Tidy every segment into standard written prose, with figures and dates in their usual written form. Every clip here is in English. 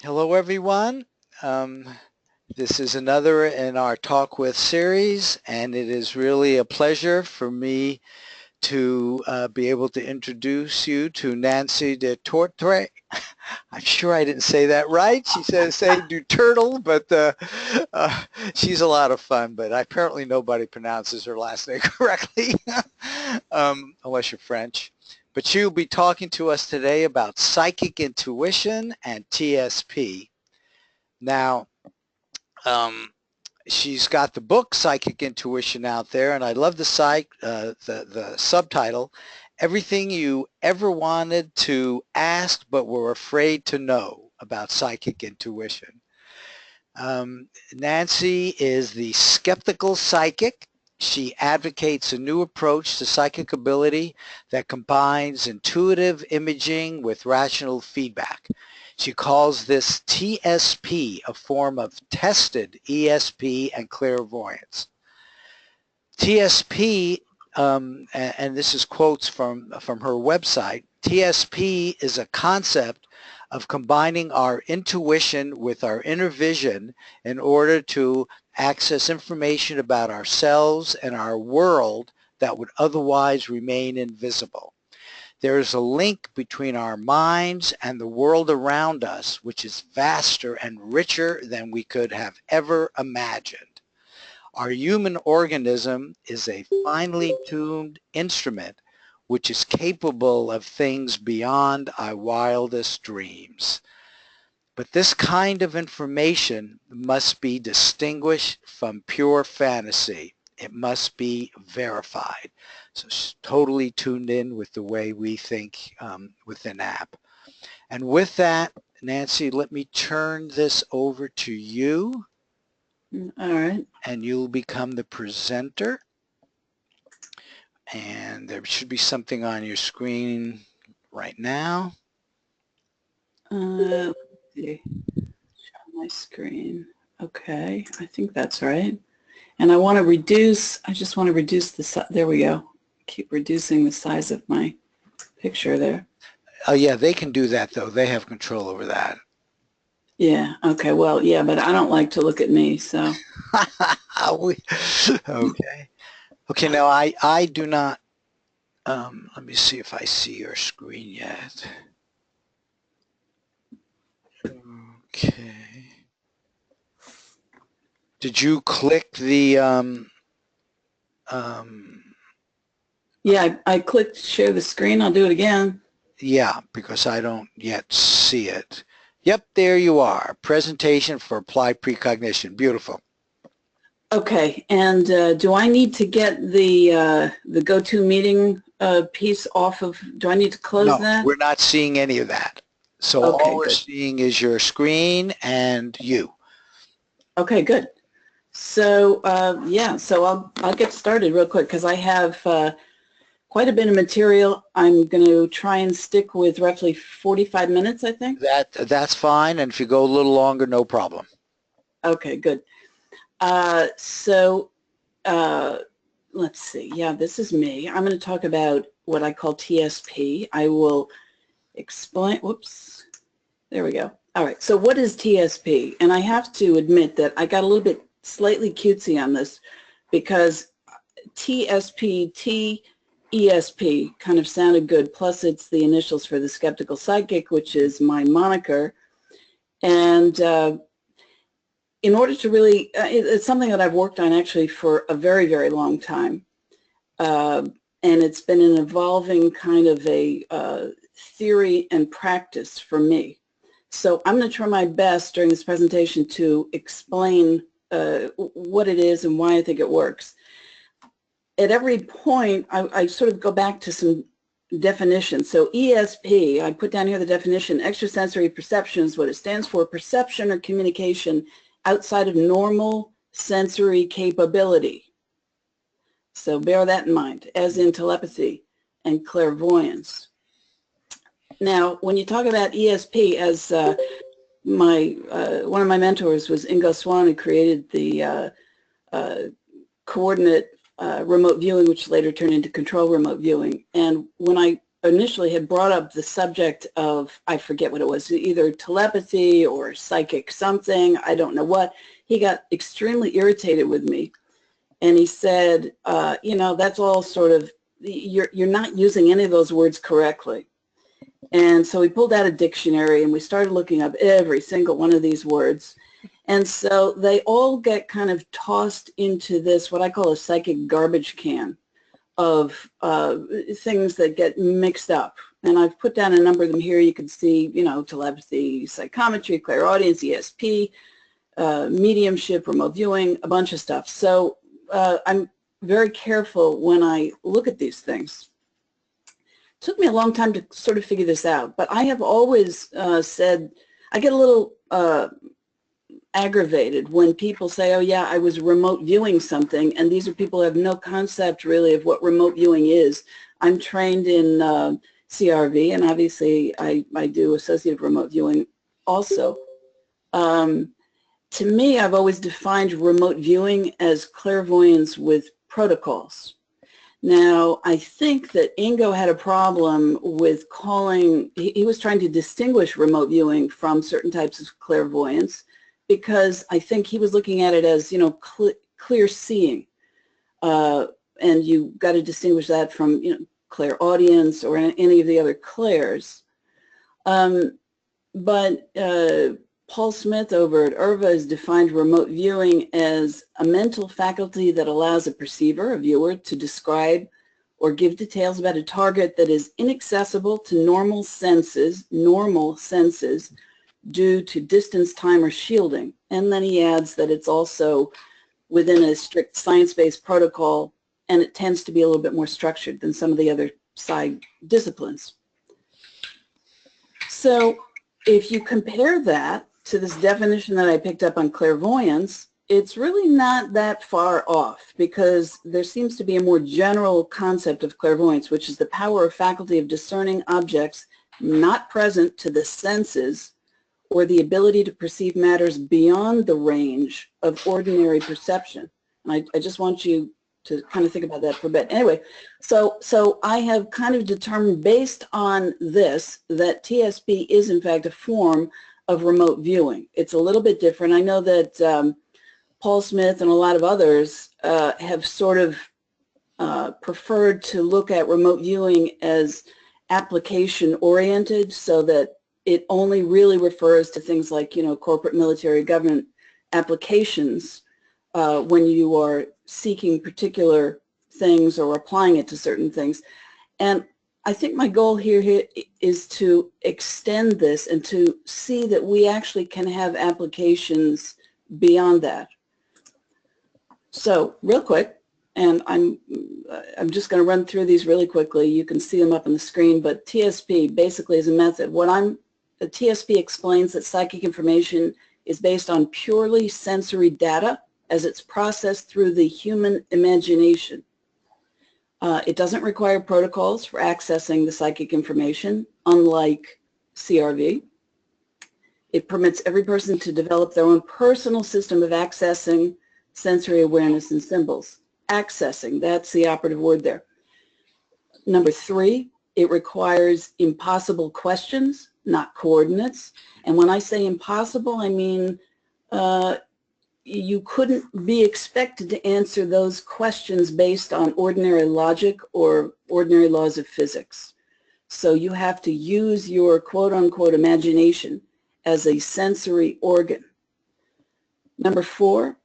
Hello, everyone. This is another in our Talk With series, and it is really a pleasure for me to be able to introduce you to Nancy de Tertre. I'm sure I didn't say that right. She says say do turtle, but she's a lot of fun, but apparently nobody pronounces her last name correctly, unless you're French. But she'll be talking to us today about psychic intuition and TSP. Now, she's got the book Psychic Intuition out there, and I love the subtitle, Everything You Ever Wanted to Ask But Were Afraid to Know About Psychic Intuition. Nancy is the skeptical psychic. She advocates a new approach to psychic ability that combines intuitive imaging with rational feedback. She calls this TSP, a form of tested ESP and clairvoyance. TSP, and this is quotes from her website, TSP is a concept of combining our intuition with our inner vision in order to access information about ourselves and our world that would otherwise remain invisible. There is a link between our minds and the world around us, which is vaster and richer than we could have ever imagined. Our human organism is a finely tuned instrument which is capable of things beyond our wildest dreams. But this kind of information must be distinguished from pure fantasy. It must be verified. So she's totally tuned in with the way we think with an app. And with that, Nancy, let me turn this over to you. All right. And you'll become the presenter. And there should be something on your screen right now. Let's see. Show my screen. Okay, I think that's right. And I want to reduce, I just want to reduce the, there we go. Keep reducing the size of my picture there. Oh yeah, they can do that though. They have control over that. Yeah, okay, well, yeah, but I don't like to look at me, so. Okay. Okay, now I do not, let me see if I see your screen yet. Okay. Did you click the, yeah, I clicked share the screen. I'll do it again. Yeah, because I don't yet see it. Yep, there you are. Presentation for applied precognition. Beautiful. Okay, and do I need to get the GoToMeeting piece off of, do I need to close that? No, we're not seeing any of that. So okay, all we're seeing is your screen and you. Okay, good. So yeah, so I'll get started real quick because I have quite a bit of material. I'm going to try and stick with roughly 45 minutes, I think. That's fine, and if you go a little longer, no problem. Okay, good. So let's see. Yeah, this is me. I'm going to talk about what I call TSP. I will explain. Whoops. There we go. All right. So what is TSP? And I have to admit that I got a little bit slightly cutesy on this because TSP, TESP kind of sounded good. Plus it's the initials for the skeptical psychic, which is my moniker. And in order to really, it's something that I've worked on actually for a very, very long time. And it's been an evolving kind of a theory and practice for me. So I'm going to try my best during this presentation to explain what it is and why I think it works. At every point, I sort of go back to some definitions. So ESP, I put down here the definition, extrasensory perception is what it stands for, perception or communication outside of normal sensory capability. So bear that in mind, as in telepathy and clairvoyance. Now, when you talk about ESP, as one of my mentors was Ingo Swann, who created the coordinate remote viewing, which later turned into control remote viewing. And when I initially had brought up the subject of, I forget what it was, either telepathy or psychic something, I don't know what. He got extremely irritated with me, and he said, you know, that's all sort of, you're not using any of those words correctly. And so we pulled out a dictionary and we started looking up every single one of these words. And so they all get kind of tossed into this, what I call a psychic garbage can of things that get mixed up. And I've put down a number of them here. You can see, you know, telepathy, psychometry, clairaudience, ESP, mediumship, remote viewing, a bunch of stuff. So I'm very careful when I look at these things. It took me a long time to sort of figure this out, but I have always said, I get a little aggravated when people say, oh yeah, I was remote viewing something, and these are people who have no concept really of what remote viewing is. I'm trained in CRV, and obviously I do associative remote viewing also. To me, I've always defined remote viewing as clairvoyance with protocols. Now, I think that Ingo had a problem with calling, he was trying to distinguish remote viewing from certain types of clairvoyance, because I think he was looking at it as, you know, clear seeing. And you got to distinguish that from, you know, clairaudience or any of the other clairs. But Paul Smith over at IRVA has defined remote viewing as a mental faculty that allows a perceiver, a viewer, to describe or give details about a target that is inaccessible to normal senses due to distance, time, or shielding. And then he adds that it's also within a strict science-based protocol, and it tends to be a little bit more structured than some of the other side disciplines. So if you compare that to this definition that I picked up on clairvoyance, it's really not that far off, because there seems to be a more general concept of clairvoyance, which is the power or faculty of discerning objects not present to the senses, or the ability to perceive matters beyond the range of ordinary perception. And I just want you to kind of think about that for a bit. Anyway, so I have kind of determined based on this that TSP is in fact a form of remote viewing. It's a little bit different. I know that Paul Smith and a lot of others have sort of preferred to look at remote viewing as application oriented, so that it only really refers to things like, you know, corporate, military, government applications when you are seeking particular things or applying it to certain things. And I think my goal here is to extend this and to see that we actually can have applications beyond that. So real quick, and I'm just going to run through these really quickly. You can see them up on the screen, but TSP basically is a method. The TSP explains that psychic information is based on purely sensory data as it's processed through the human imagination. It doesn't require protocols for accessing the psychic information, unlike CRV. It permits every person to develop their own personal system of accessing sensory awareness and symbols. Accessing, that's the operative word there. Number 3, it requires impossible questions, not coordinates. And when I say impossible, I mean you couldn't be expected to answer those questions based on ordinary logic or ordinary laws of physics. So you have to use your quote-unquote imagination as a sensory organ. Number 4,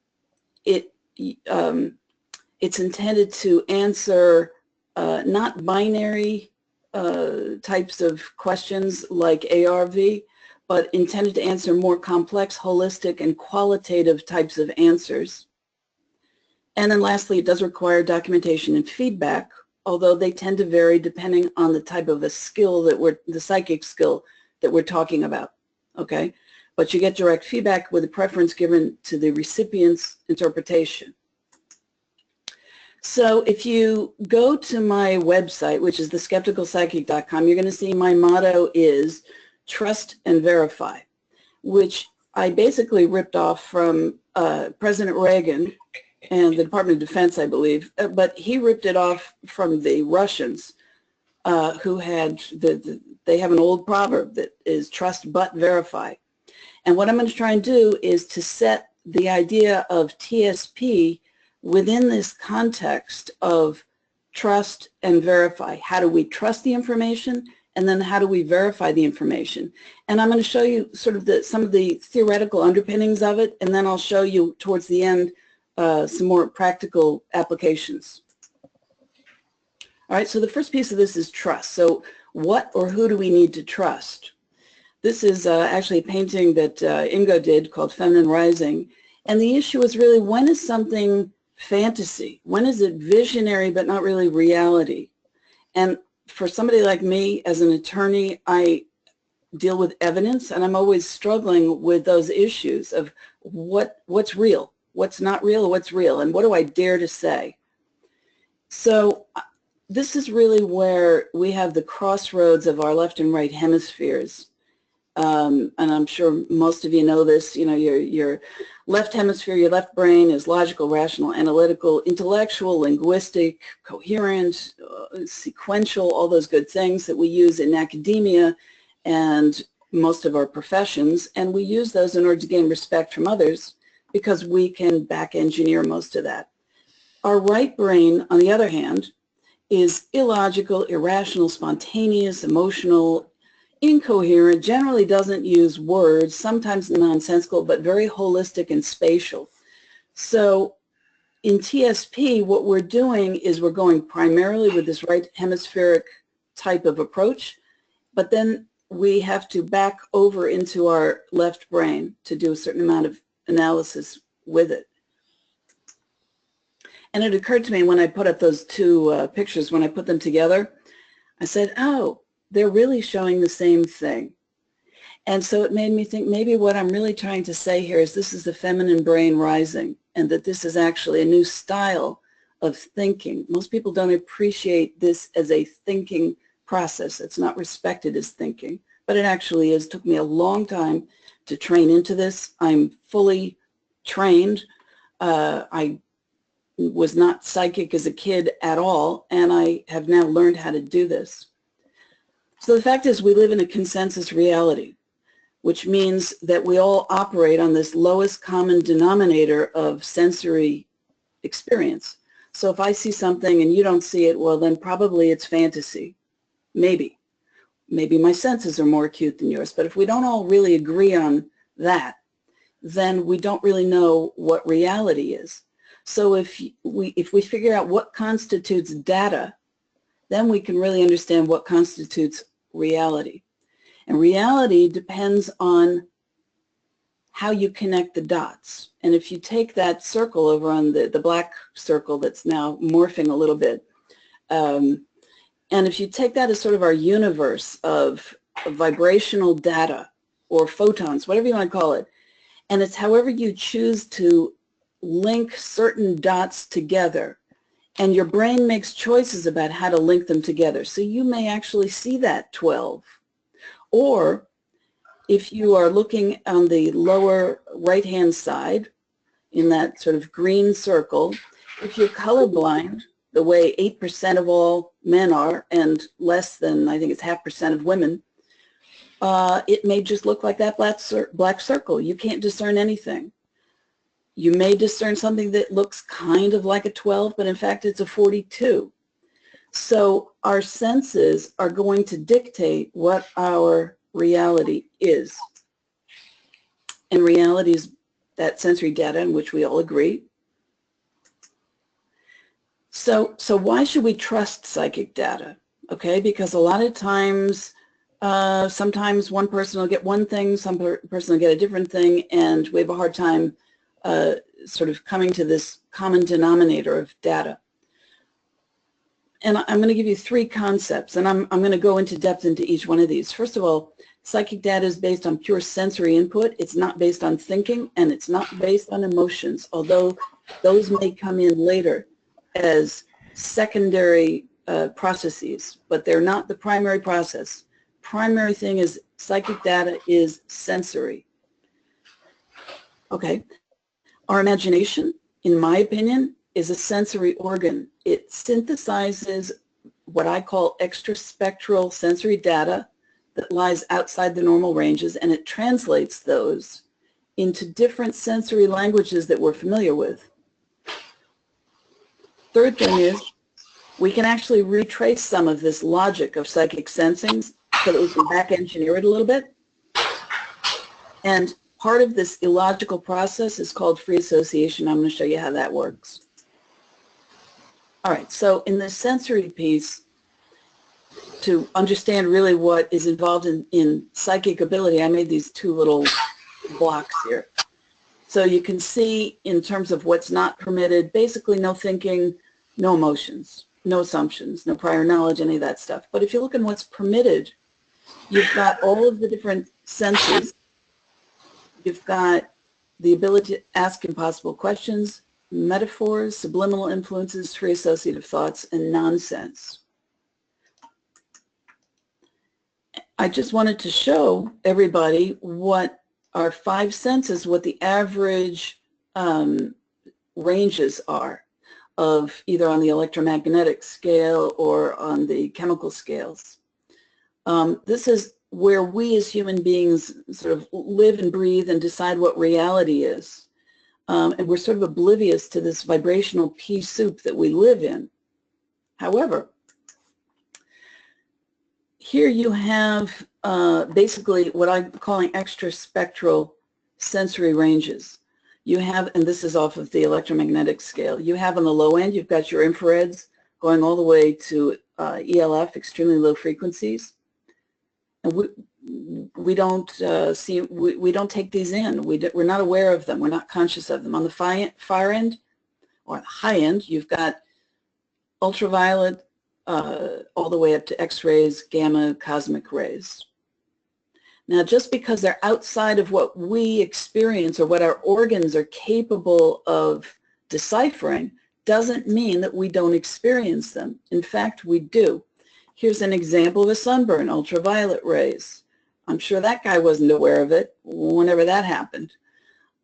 it's intended to answer not binary types of questions like ARV, but intended to answer more complex, holistic, and qualitative types of answers. And then lastly, it does require documentation and feedback, although they tend to vary depending on the type of a skill that the psychic skill that we're talking about, okay? But you get direct feedback with a preference given to the recipient's interpretation. So if you go to my website, which is theskepticalpsychic.com, you're going to see my motto is trust and verify, which I basically ripped off from President Reagan and the Department of Defense, I believe, but he ripped it off from the Russians who had, they have an old proverb that is trust but verify. And what I'm going to try and do is to set the idea of TSP within this context of trust and verify. How do we trust the information, and then how do we verify the information? And I'm going to show you sort of some of the theoretical underpinnings of it, and then I'll show you towards the end some more practical applications. All right, so the first piece of this is trust. So what or who do we need to trust? This is actually a painting that Ingo did called Feminine Rising. And the issue is really, when is something fantasy? When is it visionary but not really reality? And for somebody like me as an attorney, I deal with evidence, and I'm always struggling with those issues of what's real, what's not real, what's real, and what do I dare to say? So this is really where we have the crossroads of our left and right hemispheres. And I'm sure most of you know this. You know, your left hemisphere, your left brain is logical, rational, analytical, intellectual, linguistic, coherent, sequential, all those good things that we use in academia and most of our professions. And we use those in order to gain respect from others because we can back engineer most of that. Our right brain, on the other hand, is illogical, irrational, spontaneous, emotional, incoherent, generally doesn't use words, sometimes nonsensical, but very holistic and spatial. So in TSP, what we're doing is we're going primarily with this right hemispheric type of approach, but then we have to back over into our left brain to do a certain amount of analysis with it. And it occurred to me when I put up those two pictures, when I put them together, I said, oh, they're really showing the same thing. And so it made me think maybe what I'm really trying to say here is this is the feminine brain rising, and that this is actually a new style of thinking. Most people don't appreciate this as a thinking process. It's not respected as thinking, but it actually is. It took me a long time to train into this. I'm fully trained. I was not psychic as a kid at all, and I have now learned how to do this. So the fact is we live in a consensus reality, which means that we all operate on this lowest common denominator of sensory experience. So if I see something and you don't see it, well, then probably it's fantasy. Maybe. Maybe my senses are more acute than yours. But if we don't all really agree on that, then we don't really know what reality is. So if we figure out what constitutes data, then we can really understand what constitutes reality. And reality depends on how you connect the dots. And if you take that circle over on the black circle that's now morphing a little bit, and if you take that as sort of our universe of vibrational data or photons, whatever you want to call it, and it's however you choose to link certain dots together, and your brain makes choices about how to link them together. So you may actually see that 12. Or if you are looking on the lower right-hand side in that sort of green circle, if you're colorblind, the way 8% of all men are and less than, I think it's 0.5% of women, it may just look like that black circle. You can't discern anything. You may discern something that looks kind of like a 12, but in fact it's a 42. So our senses are going to dictate what our reality is. And reality is that sensory data in which we all agree. So why should we trust psychic data? Okay, because a lot of times, sometimes one person will get one thing, some person will get a different thing, and we have a hard time sort of coming to this common denominator of data. And I'm going to give you 3 concepts, and I'm going to go into depth into each one of these. First of all, psychic data is based on pure sensory input. It's not based on thinking, and it's not based on emotions, although those may come in later as secondary processes, but they're not the primary process. Primary thing is psychic data is sensory. Okay. Our imagination, in my opinion, is a sensory organ. It synthesizes what I call extraspectral sensory data that lies outside the normal ranges, and it translates those into different sensory languages that we're familiar with. Third thing is, we can actually retrace some of this logic of psychic sensing so that we can back engineer it a little bit. And part of this illogical process is called free association. I'm going to show you how that works. All right, so in this sensory piece, to understand really what is involved in psychic ability, I made these two little blocks here. So you can see in terms of what's not permitted, basically no thinking, no emotions, no assumptions, no prior knowledge, any of that stuff. But if you look at what's permitted, you've got all of the different senses. You've got the ability to ask impossible questions, metaphors, subliminal influences, free associative thoughts, and nonsense. I just wanted to show everybody what our five senses, what the average ranges are of either on the electromagnetic scale or on the chemical scales. This is where we as human beings sort of live and breathe and decide what reality is. And we're sort of oblivious to this vibrational pea soup that we live in. However, here you have basically what I'm calling extraspectral sensory ranges. You have, and this is off of the electromagnetic scale, you have on the low end, you've got your infrareds going all the way to ELF, extremely low frequencies. And we don't we don't take these in. We're not aware of them. We're not conscious of them. On the far end, or the high end, you've got ultraviolet all the way up to X-rays, gamma, cosmic rays. Now, just because they're outside of what we experience or what our organs are capable of deciphering doesn't mean that we don't experience them. In fact, we do. Here's an example of a sunburn, ultraviolet rays. I'm sure that guy wasn't aware of it whenever that happened.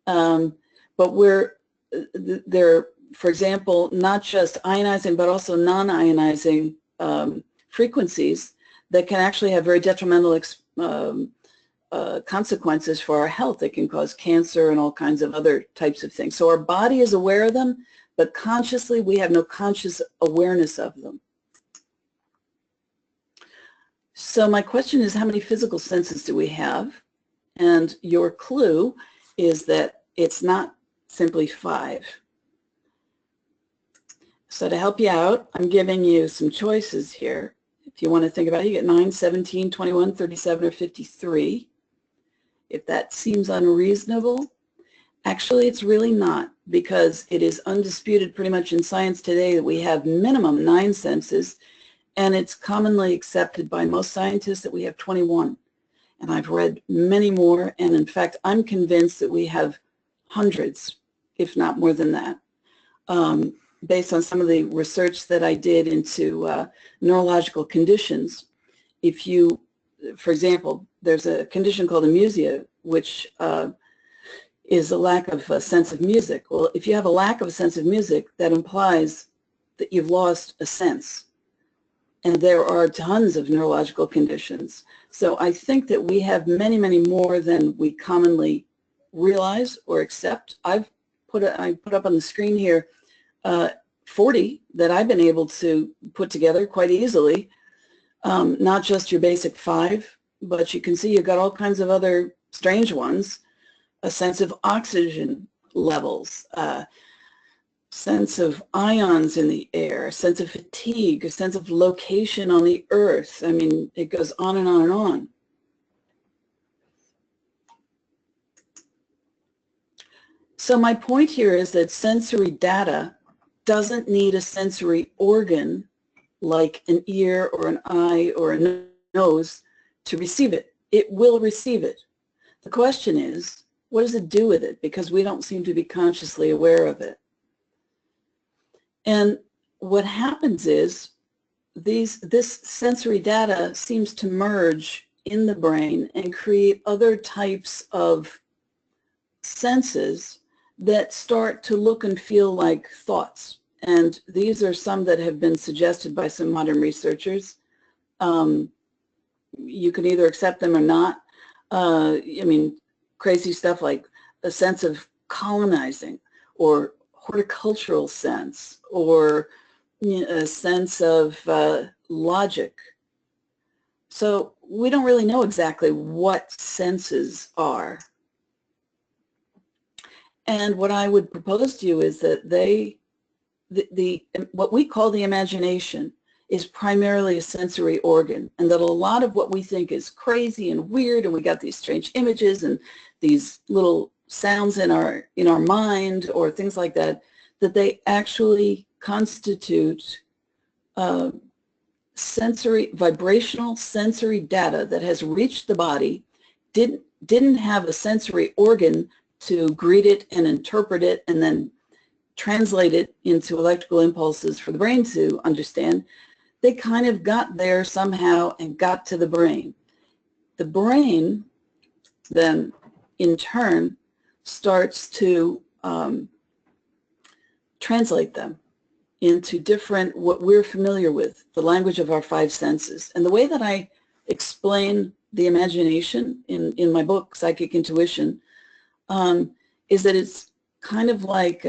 But they're, for example, not just ionizing, but also non-ionizing frequencies that can actually have very detrimental consequences for our health. It can cause cancer and all kinds of other types of things. So our body is aware of them, but consciously we have no conscious awareness of them. So my question is, how many physical senses do we have? And your clue is that it's not simply 5. So to help you out, I'm giving you some choices here. If you want to think about it, you get 9, 17, 21, 37, or 53. If that seems unreasonable, actually it's really not, because it is undisputed pretty much in science today that we have minimum 9 senses, and it's commonly accepted by most scientists that we have 21. And I've read many more, and in fact, I'm convinced that we have hundreds, if not more than that, based on some of the research that I did into neurological conditions. If you, for example, there's a condition called amusia, which is a lack of a sense of music. Well, if you have a lack of a sense of music, that implies that you've lost a sense. And there are tons of neurological conditions. So I think that we have many, many more than we commonly realize or accept. I put up on the screen here 40 that I've been able to put together quite easily. Not just your basic 5, but you can see you've got all kinds of other strange ones. A sense of oxygen levels, sense of ions in the air, a sense of fatigue, a sense of location on the earth. I mean, it goes on and on and on. So my point here is that sensory data doesn't need a sensory organ like an ear or an eye or a nose to receive it. It will receive it. The question is, what does it do with it? Because we don't seem to be consciously aware of it. And what happens is this sensory data seems to merge in the brain and create other types of senses that start to look and feel like thoughts. And these are some that have been suggested by some modern researchers. You can either accept them or not. I mean, crazy stuff like a sense of colonizing, or horticultural sense, or a sense of logic. So we don't really know exactly what senses are. And what I would propose to you is that what we call the imagination is primarily a sensory organ, and that a lot of what we think is crazy and weird, and we got these strange images and these little sounds in our mind or things like that, that they actually constitute vibrational sensory data that has reached the body, didn't have a sensory organ to greet it and interpret it and then translate it into electrical impulses for the brain to understand. They kind of got there somehow and got to the brain. The brain then, in turn, starts to translate them into different, what we're familiar with, the language of our five senses. And the way that I explain the imagination in my book, Psychic Intuition, is that it's kind of like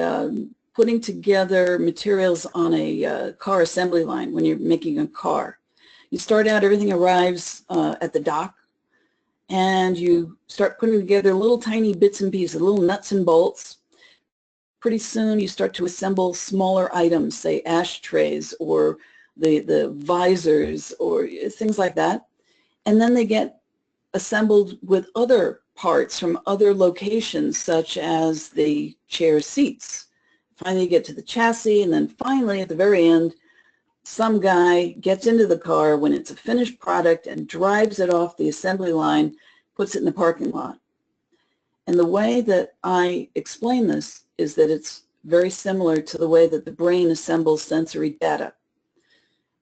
putting together materials on a car assembly line when you're making a car. You start out, everything arrives at the dock, and you start putting together little tiny bits and pieces, little nuts and bolts. Pretty soon you start to assemble smaller items, say ashtrays or the visors or things like that. And then they get assembled with other parts from other locations, such as the chair seats. Finally you get to the chassis, and then finally at the very end, some guy gets into the car when it's a finished product and drives it off the assembly line, puts it in the parking lot. And the way that I explain this is that it's very similar to the way that the brain assembles sensory data.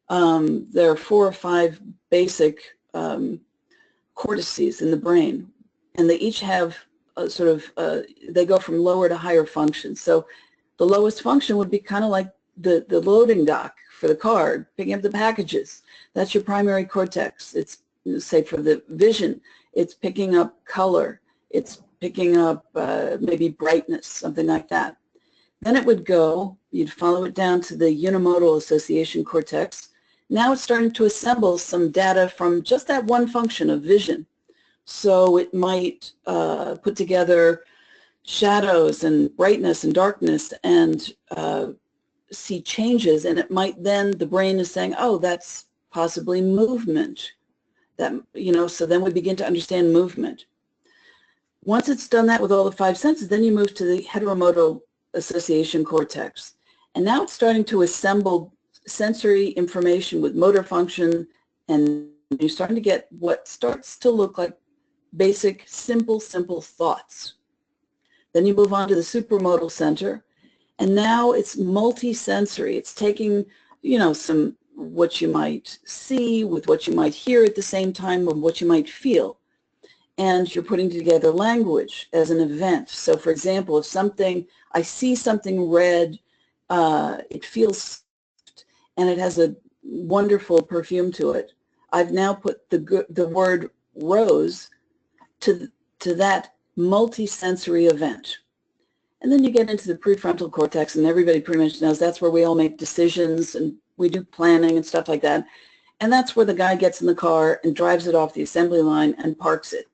There are 4 or 5 basic cortices in the brain, and they each have a sort of, they go from lower to higher functions. So the lowest function would be kind of like the loading dock for the car, picking up the packages. That's your primary cortex. It's, say, for the vision, it's picking up color. It's picking up maybe brightness, something like that. Then it would go, you'd follow it down to the unimodal association cortex. Now it's starting to assemble some data from just that one function of vision. So it might put together shadows and brightness and darkness and see changes, and it might then, the brain is saying, oh, that's possibly movement. That, so then we begin to understand movement. Once it's done that with all the 5 senses, then you move to the heteromodal association cortex. And now it's starting to assemble sensory information with motor function, and you're starting to get what starts to look like basic, simple thoughts. Then you move on to the supramodal center, and now it's multisensory. It's taking, some what you might see with what you might hear at the same time, or what you might feel. And you're putting together language as an event. So for example, if I see something red, it feels, and it has a wonderful perfume to it, I've now put the word rose to that multisensory event. And then you get into the prefrontal cortex, and everybody pretty much knows that's where we all make decisions and we do planning and stuff like that. And that's where the guy gets in the car and drives it off the assembly line and parks it.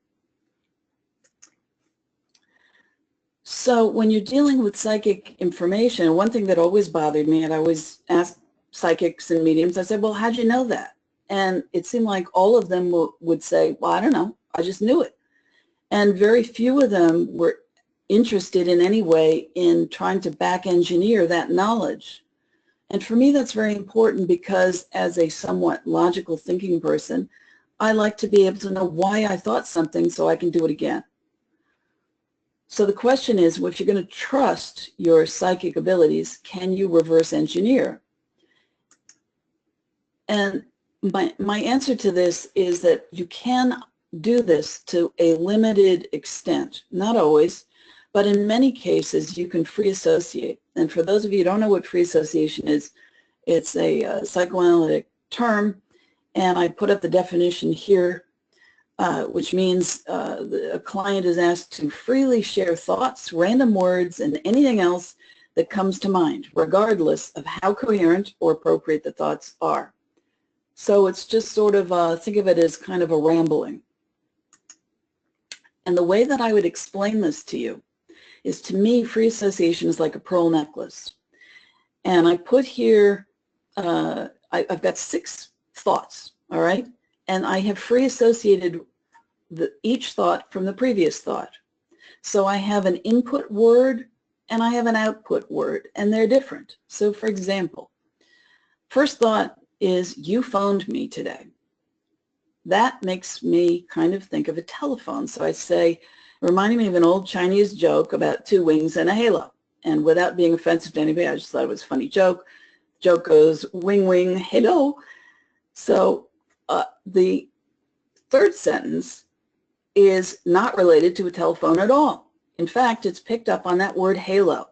So when you're dealing with psychic information, one thing that always bothered me, and I always asked psychics and mediums, I said, well, how'd you know that? And it seemed like all of them would say, well, I don't know, I just knew it. And very few of them were interested in any way in trying to back engineer that knowledge. And for me, that's very important, because as a somewhat logical thinking person, I like to be able to know why I thought something so I can do it again. So the question is, well, if you're going to trust your psychic abilities, can you reverse engineer? And my answer to this is that you can do this to a limited extent, not always, But in many cases, you can free associate. And for those of you who don't know what free association is, it's a psychoanalytic term, and I put up the definition here, which means a client is asked to freely share thoughts, random words, and anything else that comes to mind, regardless of how coherent or appropriate the thoughts are. So it's just sort of, think of it as kind of a rambling. And the way that I would explain this to you is, to me, free association is like a pearl necklace. And I put here, I've got 6 thoughts, all right? And I have free associated each thought from the previous thought. So I have an input word and I have an output word, and they're different. So for example, first thought is, you phoned me today. That makes me kind of think of a telephone. So I say, reminding me of an old Chinese joke about 2 wings and a halo. And without being offensive to anybody, I just thought it was a funny joke. Joke goes, wing, wing, halo. So the third sentence is not related to a telephone at all. In fact, it's picked up on that word halo.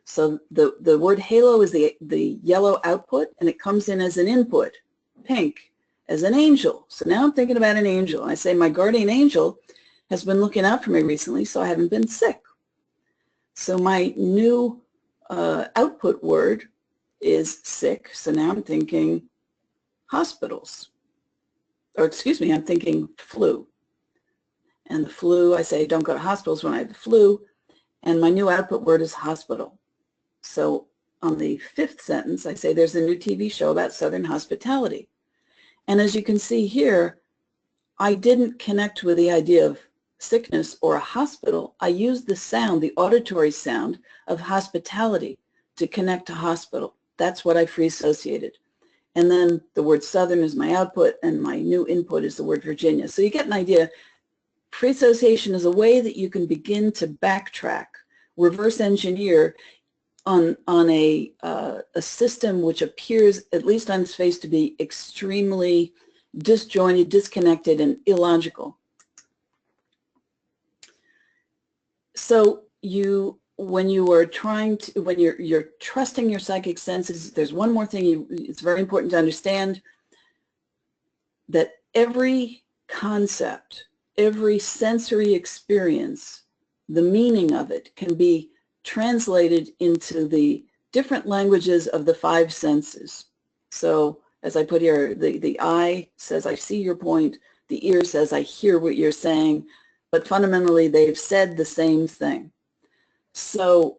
So the word halo is the yellow output, and it comes in as an input, pink, as an angel. So now I'm thinking about an angel. I say, my guardian angel has been looking out for me recently, so I haven't been sick. So my new output word is sick. So now I'm thinking hospitals. Or excuse me, I'm thinking flu. And the flu, I say, don't go to hospitals when I have the flu. And my new output word is hospital. So on the 5th sentence, I say, there's a new TV show about Southern hospitality. And as you can see here, I didn't connect with the idea of sickness or a hospital. I used the sound, the auditory sound of hospitality to connect to hospital. That's what I free associated. And then the word Southern is my output, and my new input is the word Virginia. So you get an idea. Free association is a way that you can begin to backtrack, reverse engineer on a system which appears, at least on its face, to be extremely disjointed, disconnected, and illogical. So when you are trying to, when you're trusting your psychic senses, there's one more thing it's very important to understand, that every concept, every sensory experience, the meaning of it can be translated into the different languages of the 5 senses. So as I put here, the eye says, I see your point. The ear says, I hear what you're saying. But fundamentally, they've said the same thing. So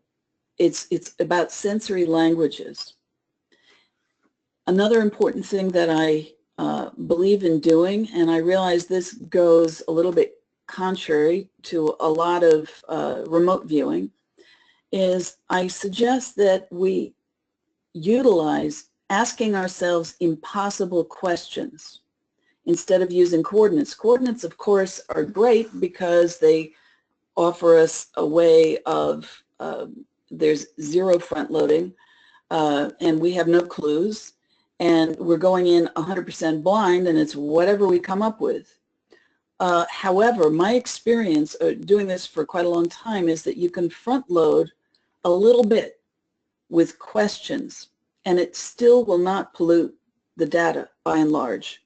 it's about sensory languages. Another important thing that I believe in doing, and I realize this goes a little bit contrary to a lot of remote viewing, is I suggest that we utilize asking ourselves impossible questions instead of using coordinates. Coordinates, of course, are great because they offer us a way of, there's 0 front loading, and we have no clues, and we're going in 100% blind, and it's whatever we come up with. However, my experience doing this for quite a long time is that you can front load a little bit with questions, and it still will not pollute the data by and large.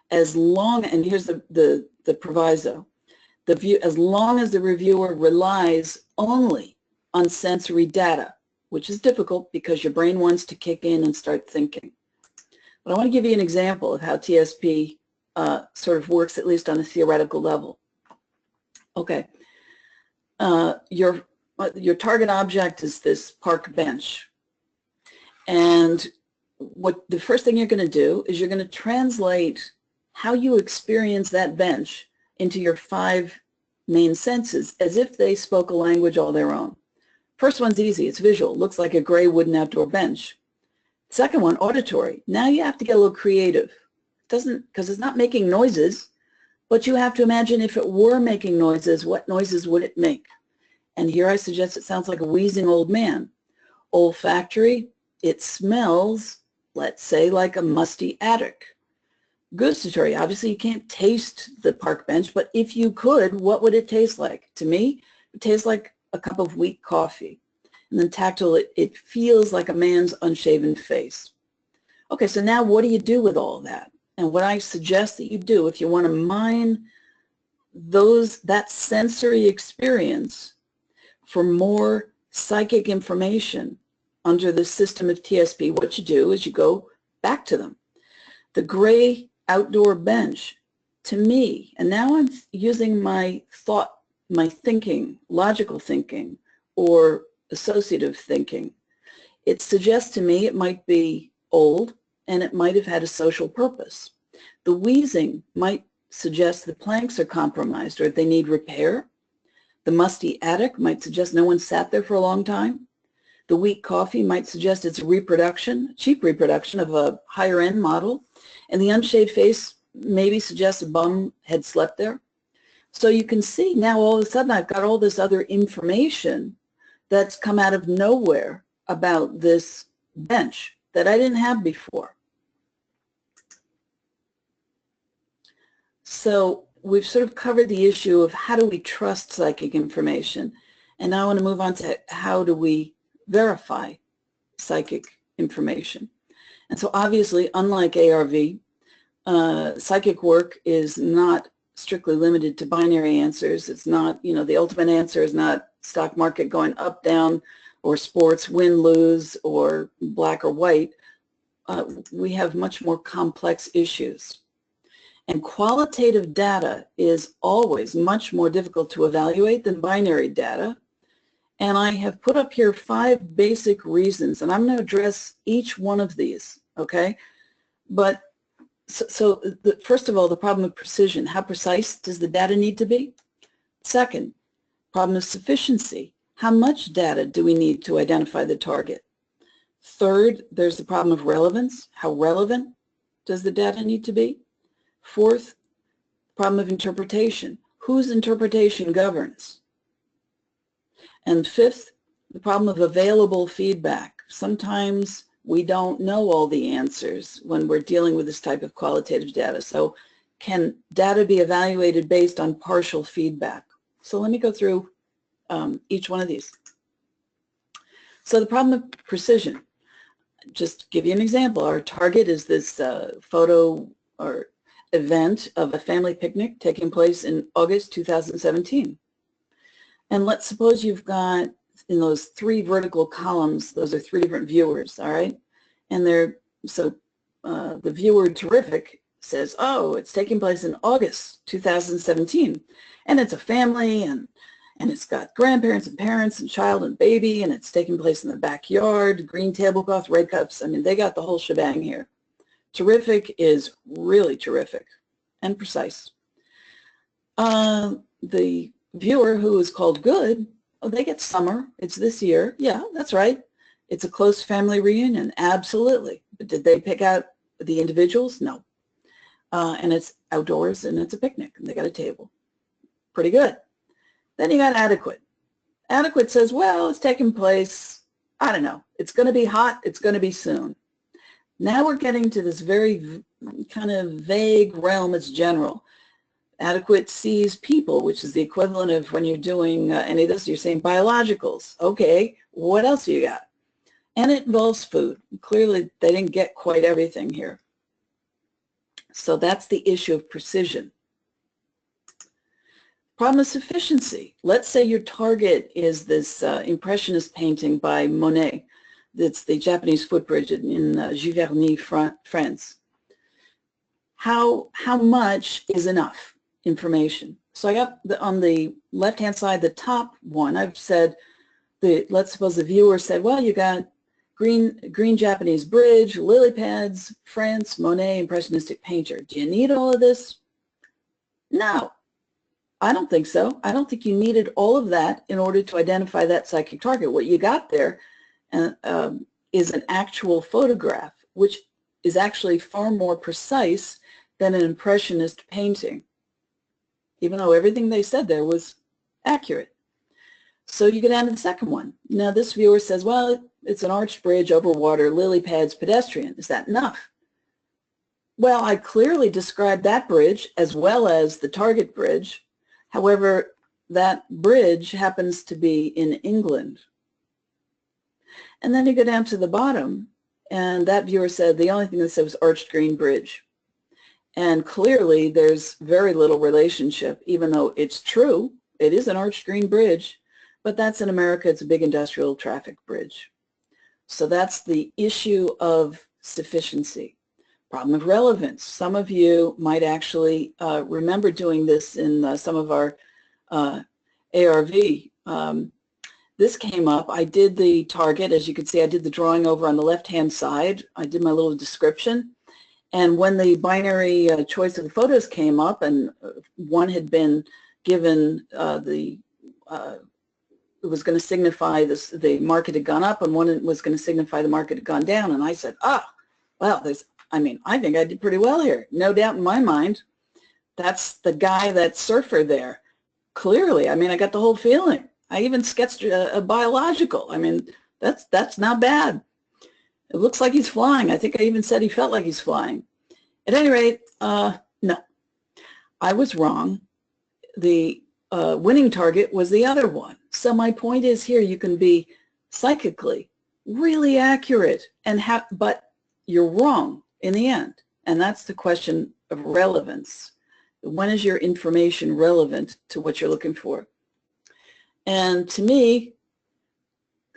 As long, and here's the proviso, as long as the reviewer relies only on sensory data, which is difficult because your brain wants to kick in and start thinking. But I want to give you an example of how TSP sort of works, at least on a theoretical level. Okay, your target object is this park bench. And what the first thing you're going to do is you're going to translate how you experience that bench into your 5 main senses as if they spoke a language all their own. First one's easy. It's visual. It looks like a gray wooden outdoor bench. Second one, auditory. Now you have to get a little creative. Because it's not making noises, but you have to imagine if it were making noises, what noises would it make? And here I suggest it sounds like a wheezing old man. Olfactory, it smells, let's say, like a musty attic. Gustatory, obviously you can't taste the park bench, but if you could, what would it taste like? To me, it tastes like a cup of weak coffee. And then tactile, it feels like a man's unshaven face. Okay, so now what do you do with all that? And what I suggest that you do, if you want to mine that sensory experience for more psychic information under the system of TSP, what you do is you go back to them. The gray outdoor bench, to me, and now I'm using my thought, my thinking, logical thinking, or associative thinking. It suggests to me it might be old and it might have had a social purpose. The wheezing might suggest the planks are compromised or they need repair. The musty attic might suggest no one sat there for a long time. The weak coffee might suggest it's a reproduction, cheap reproduction of a higher end model. And the unshaved face maybe suggests a bum had slept there. So you can see now all of a sudden I've got all this other information that's come out of nowhere about this bench that I didn't have before. So we've sort of covered the issue of how do we trust psychic information. And now I want to move on to how do we verify psychic information. And so obviously, unlike ARV, psychic work is not strictly limited to binary answers. It's not, you know, the ultimate answer is not stock market going up, down, or sports, win, lose, or black or white. We have much more complex issues. And qualitative data is always much more difficult to evaluate than binary data. And I have put up here 5 basic reasons, and I'm going to address each one of these, okay? But first of all, the problem of precision. How precise does the data need to be? Second, problem of sufficiency. How much data do we need to identify the target? Third, there's the problem of relevance. How relevant does the data need to be? Fourth, problem of interpretation. Whose interpretation governs? And fifth, the problem of available feedback. Sometimes we don't know all the answers when we're dealing with this type of qualitative data. So can data be evaluated based on partial feedback? So let me go through each one of these. So the problem of precision. Just to give you an example, our target is this photo or event of a family picnic taking place in August 2017. And let's suppose you've got in those 3 vertical columns, those are 3 different viewers, all right? And they're, so the viewer terrific says, oh, it's taking place in August 2017. And it's a family and it's got grandparents and parents and child and baby and it's taking place in the backyard, green tablecloth, red cups. I mean, they got the whole shebang here. Terrific is really terrific and precise. The viewer who is called good, oh, they get summer. It's this year. Yeah, that's right. It's a close family reunion. Absolutely. But did they pick out the individuals? No. And it's outdoors and it's a picnic and they got a table. Pretty good. Then you got adequate. Adequate says, well, it's taking place, I don't know. It's going to be hot. It's going to be soon. Now we're getting to this very kind of vague realm. It's general. Adequate sees people, which is the equivalent of when you're doing any of this, you're saying biologicals. Okay, what else do you got? And it involves food. Clearly, they didn't get quite everything here. So that's the issue of precision. Problem of sufficiency. Let's say your target is this Impressionist painting by Monet. That's the Japanese footbridge in Giverny, France. How much is enough information? So I got on the left-hand side, the top one, I've said, let's suppose the viewer said, well, you got green Japanese bridge, lily pads, France, Monet, Impressionistic painter. Do you need all of this? No, I don't think so. I don't think you needed all of that in order to identify that psychic target. What you got there is an actual photograph, which is actually far more precise than an Impressionist painting, even though everything they said there was accurate. So you get down to the second one. Now this viewer says, well, it's an arched bridge over water, lily pads, pedestrian. Is that enough? Well, I clearly described that bridge as well as the target bridge. However, that bridge happens to be in England. And then you go down to the bottom, and that viewer said the only thing that said was Arched Green Bridge. And clearly there's very little relationship, even though it's true, it is an Arched Green Bridge, but that's in America, it's a big industrial traffic bridge. So that's the issue of sufficiency. Problem of relevance. Some of you might actually remember doing this in some of our ARV. This came up. I did the target. As you can see, I did the drawing over on the left-hand side. I did my little description. And when the binary choice of the photos came up, and one had been given it was going to signify this, the market had gone up, and one was going to signify the market had gone down. And I said, well, I think I did pretty well here. No doubt in my mind, that's the guy, that surfer there. Clearly, I got the whole feeling. I even sketched a biological. That's not bad. It looks like he's flying. I think I even said he felt like he's flying. At any rate, no, I was wrong. The winning target was the other one. So my point is here, you can be psychically really accurate, but you're wrong in the end. And that's the question of relevance. When is your information relevant to what you're looking for? And to me,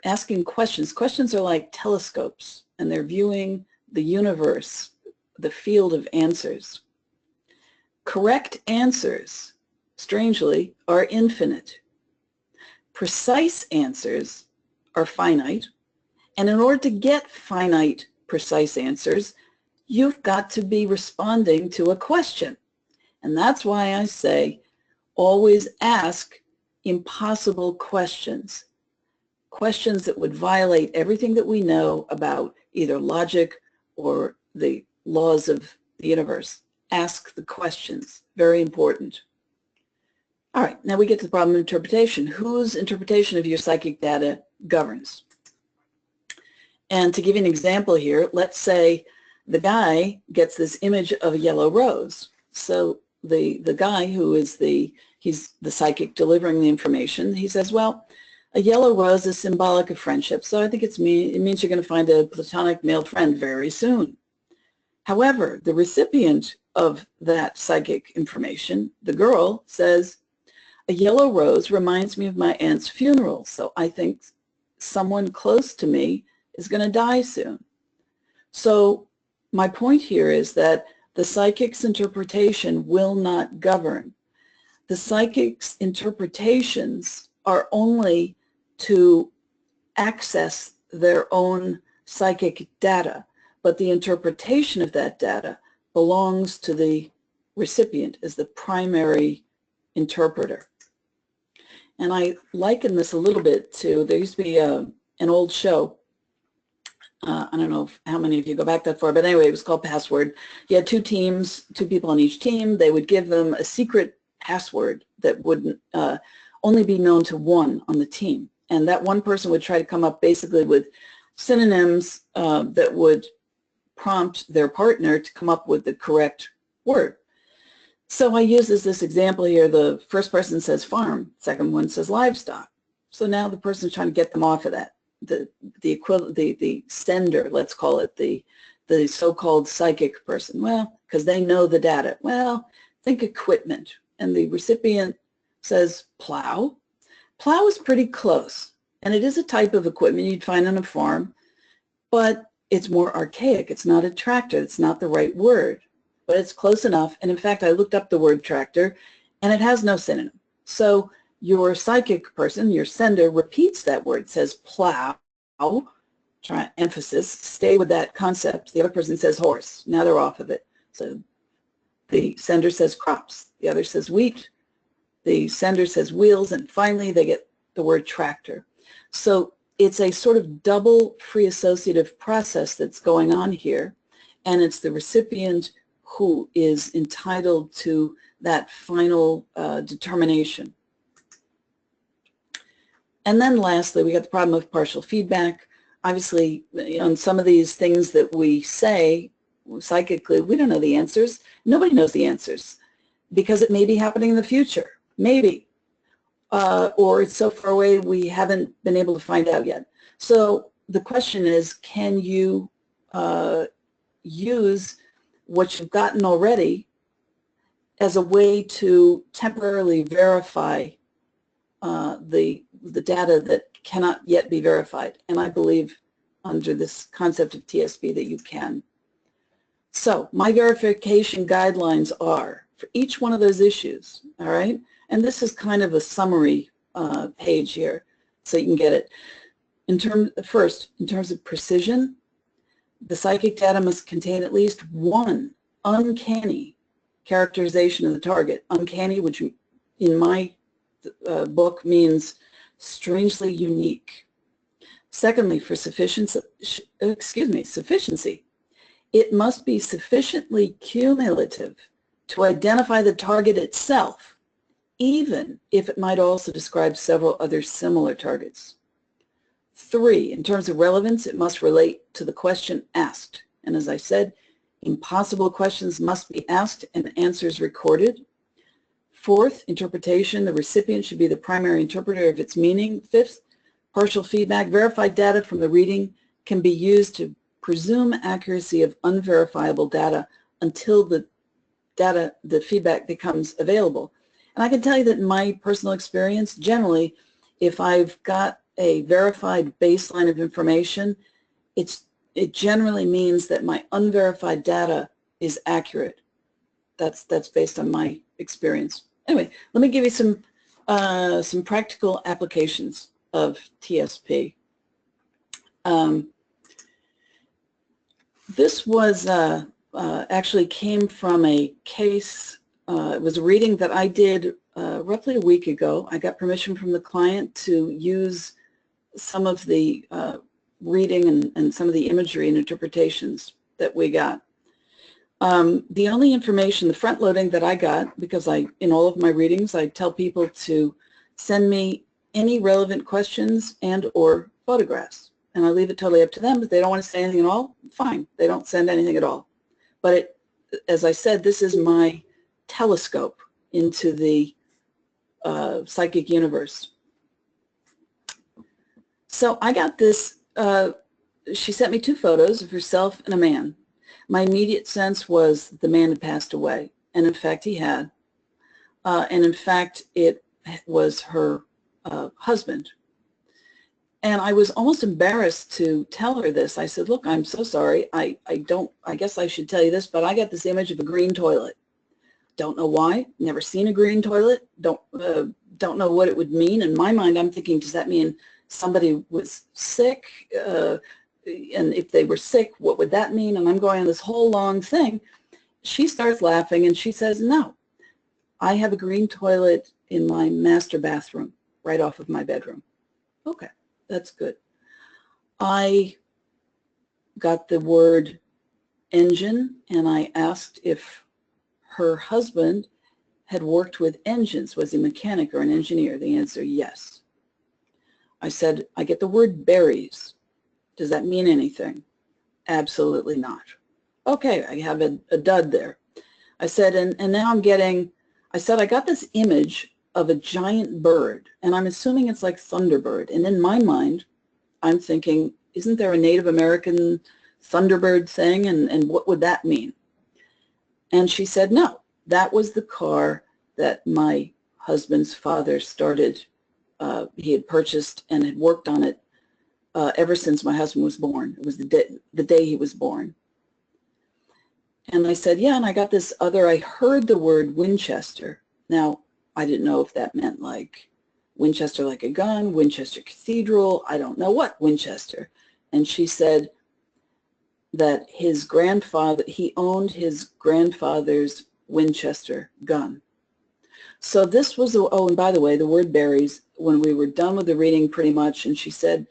asking questions are like telescopes, and they're viewing the universe, the field of answers. Correct answers, strangely, are infinite. Precise answers are finite, and in order to get finite, precise answers, you've got to be responding to a question. And that's why I say always ask impossible questions. Questions that would violate everything that we know about either logic or the laws of the universe. Ask the questions. Very important. All right, now we get to the problem of interpretation. Whose interpretation of your psychic data governs? And to give you an example here, let's say the guy gets this image of a yellow rose. So the guy who is he's the psychic delivering the information, he says, well, a yellow rose is symbolic of friendship, so I think it means you're going to find a platonic male friend very soon. However, the recipient of that psychic information, the girl, says, a yellow rose reminds me of my aunt's funeral, so I think someone close to me is going to die soon. So my point here is that the psychic's interpretation will not govern. The psychic's interpretations are only to access their own psychic data, but the interpretation of that data belongs to the recipient as the primary interpreter. And I liken this a little bit to, there used to be an old show, I don't know how many of you go back that far, but anyway, it was called Password. You had two teams, two people on each team. They would give them a secret password that would only be known to one on the team. And that one person would try to come up basically with synonyms that would prompt their partner to come up with the correct word. So I use this example here. The first person says farm, second one says livestock. So now the person's trying to get them off of that. The sender, let's call it, the so-called psychic person. Well, because they know the data. Well, think equipment. And the recipient says plow. Plow is pretty close, and it is a type of equipment you'd find on a farm, but it's more archaic. It's not a tractor. It's not the right word, but it's close enough. And in fact, I looked up the word tractor, and it has no synonym. So your psychic person, your sender, repeats that word, says plow, emphasis, stay with that concept. The other person says horse. Now they're off of it. So the sender says crops. The other says wheat. The sender says wheels. And finally, they get the word tractor. So it's a sort of double free associative process that's going on here. And it's the recipient who is entitled to that final determination. And then lastly, we got the problem of partial feedback. Obviously, on some of these things that we say psychically, we don't know the answers. Nobody knows the answers because it may be happening in the future. Maybe. or it's so far away we haven't been able to find out yet. So the question is, can you use what you've gotten already as a way to temporarily verify the data that cannot yet be verified? And I believe under this concept of TSP that you can. So my verification guidelines are for each one of those issues, all right? And this is kind of a summary page here, so you can get it. First, in terms of precision, the psychic data must contain at least one uncanny characterization of the target. Uncanny, which in my book means strangely unique. Secondly, for sufficiency, it must be sufficiently cumulative to identify the target itself, even if it might also describe several other similar targets. 3, in terms of relevance, it must relate to the question asked. And as I said, impossible questions must be asked and answers recorded. 4th, interpretation, the recipient should be the primary interpreter of its meaning. 5th, partial feedback, verified data from the reading can be used to presume accuracy of unverifiable data until the feedback becomes available. And I can tell you that in my personal experience, generally, if I've got a verified baseline of information, it generally means that my unverified data is accurate. That's based on my experience. Anyway, let me give you some practical applications of TSP. This was actually came from a case. It was a reading that I did roughly a week ago. I got permission from the client to use some of the reading and some of the imagery and interpretations that we got. The only information, the front loading that I got, because in all of my readings, I tell people to send me any relevant questions and or photographs. And I leave it totally up to them. If they don't want to say anything at all, fine. They don't send anything at all. But as I said, this is my telescope into the psychic universe. So I got this, she sent me 2 photos of herself and a man. My immediate sense was the man had passed away, and in fact he had. And in fact it was her husband. And I was almost embarrassed to tell her this. I said, look, I'm so sorry. I guess I should tell you this, but I got this image of a green toilet. Don't know why, never seen a green toilet, don't know what it would mean. In my mind, I'm thinking, does that mean somebody was sick? And if they were sick, what would that mean? And I'm going on this whole long thing. She starts laughing and she says, no, I have a green toilet in my master bathroom right off of my bedroom. Okay, that's good. I got the word engine and I asked if her husband had worked with engines. Was he a mechanic or an engineer? The answer, yes. I said, I get the word berries. Does that mean anything? Absolutely not. Okay, I have a dud there. I said, and now I'm getting, I said, I got this image of a giant bird, and I'm assuming it's like Thunderbird. And in my mind, I'm thinking, isn't there a Native American Thunderbird thing? And what would that mean? And she said, no, that was the car that my husband's father started. He had purchased and had worked on it ever since my husband was born. It was the day he was born. And I said, yeah, and I got this other, I heard the word Winchester. Now, I didn't know if that meant like Winchester like a gun, Winchester Cathedral, I don't know what Winchester. And she said that his grandfather, he owned his grandfather's Winchester gun. So this was, oh, and by the way, the word berries, when we were done with the reading pretty much, and she said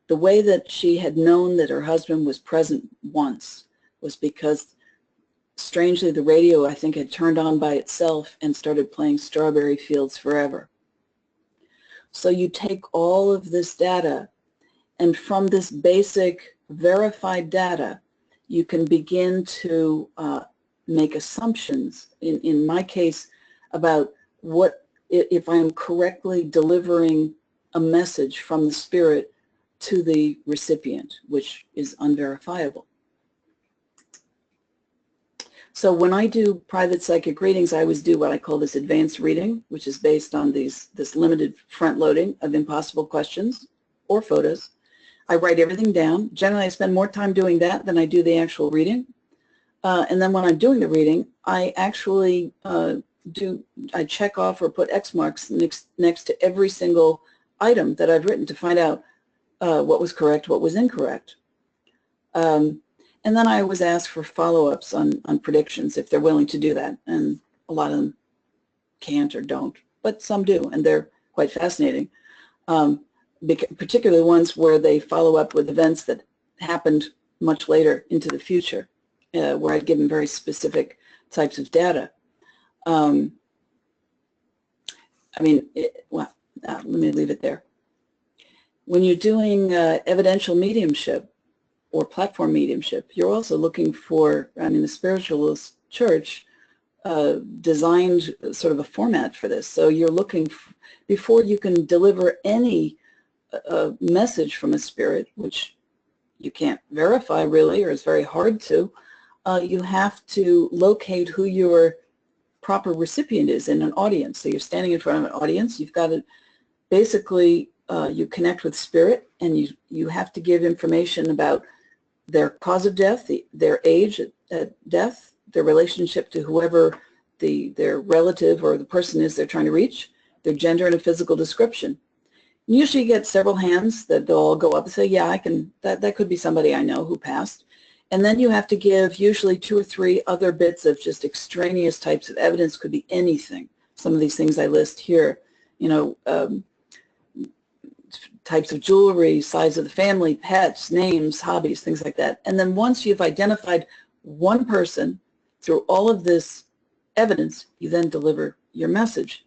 the way that she had known that her husband was present once was because, strangely, the radio, I think, had turned on by itself and started playing Strawberry Fields Forever. So you take all of this data, and from this basic verified data, you can begin to make assumptions, in my case, about what if I am correctly delivering a message from the spirit to the recipient, which is unverifiable. So when I do private psychic readings, I always do what I call this advanced reading, which is based on this limited front loading of impossible questions or photos. I write everything down. Generally, I spend more time doing that than I do the actual reading. And then when I'm doing the reading, I actually I check off or put X marks next to every single item that I've written to find out what was correct, what was incorrect. And then I always ask for follow-ups on predictions if they're willing to do that. And a lot of them can't or don't, but some do, and they're quite fascinating. Particularly ones where they follow up with events that happened much later into the future, where I'd given very specific types of data. Well, let me leave it there. When you're doing evidential mediumship or platform mediumship, you're also looking for, the spiritualist church designed sort of a format for this. So you're looking, before you can deliver any message from a spirit, which you can't verify really, or it's very hard to, you have to locate who your proper recipient is in an audience. So you're standing in front of an audience. You've got to basically, you connect with spirit, and you have to give information about their cause of death, their age at death, their relationship to whoever their relative or the person is they're trying to reach, their gender, and a physical description. Usually you get several hands that they'll all go up and say, yeah, I can, that could be somebody I know who passed. And then you have to give usually 2 or 3 other bits of just extraneous types of evidence. Could be anything. Some of these things I list here, types of jewelry, size of the family, pets, names, hobbies, things like that. And then once you've identified one person through all of this evidence, you then deliver your message.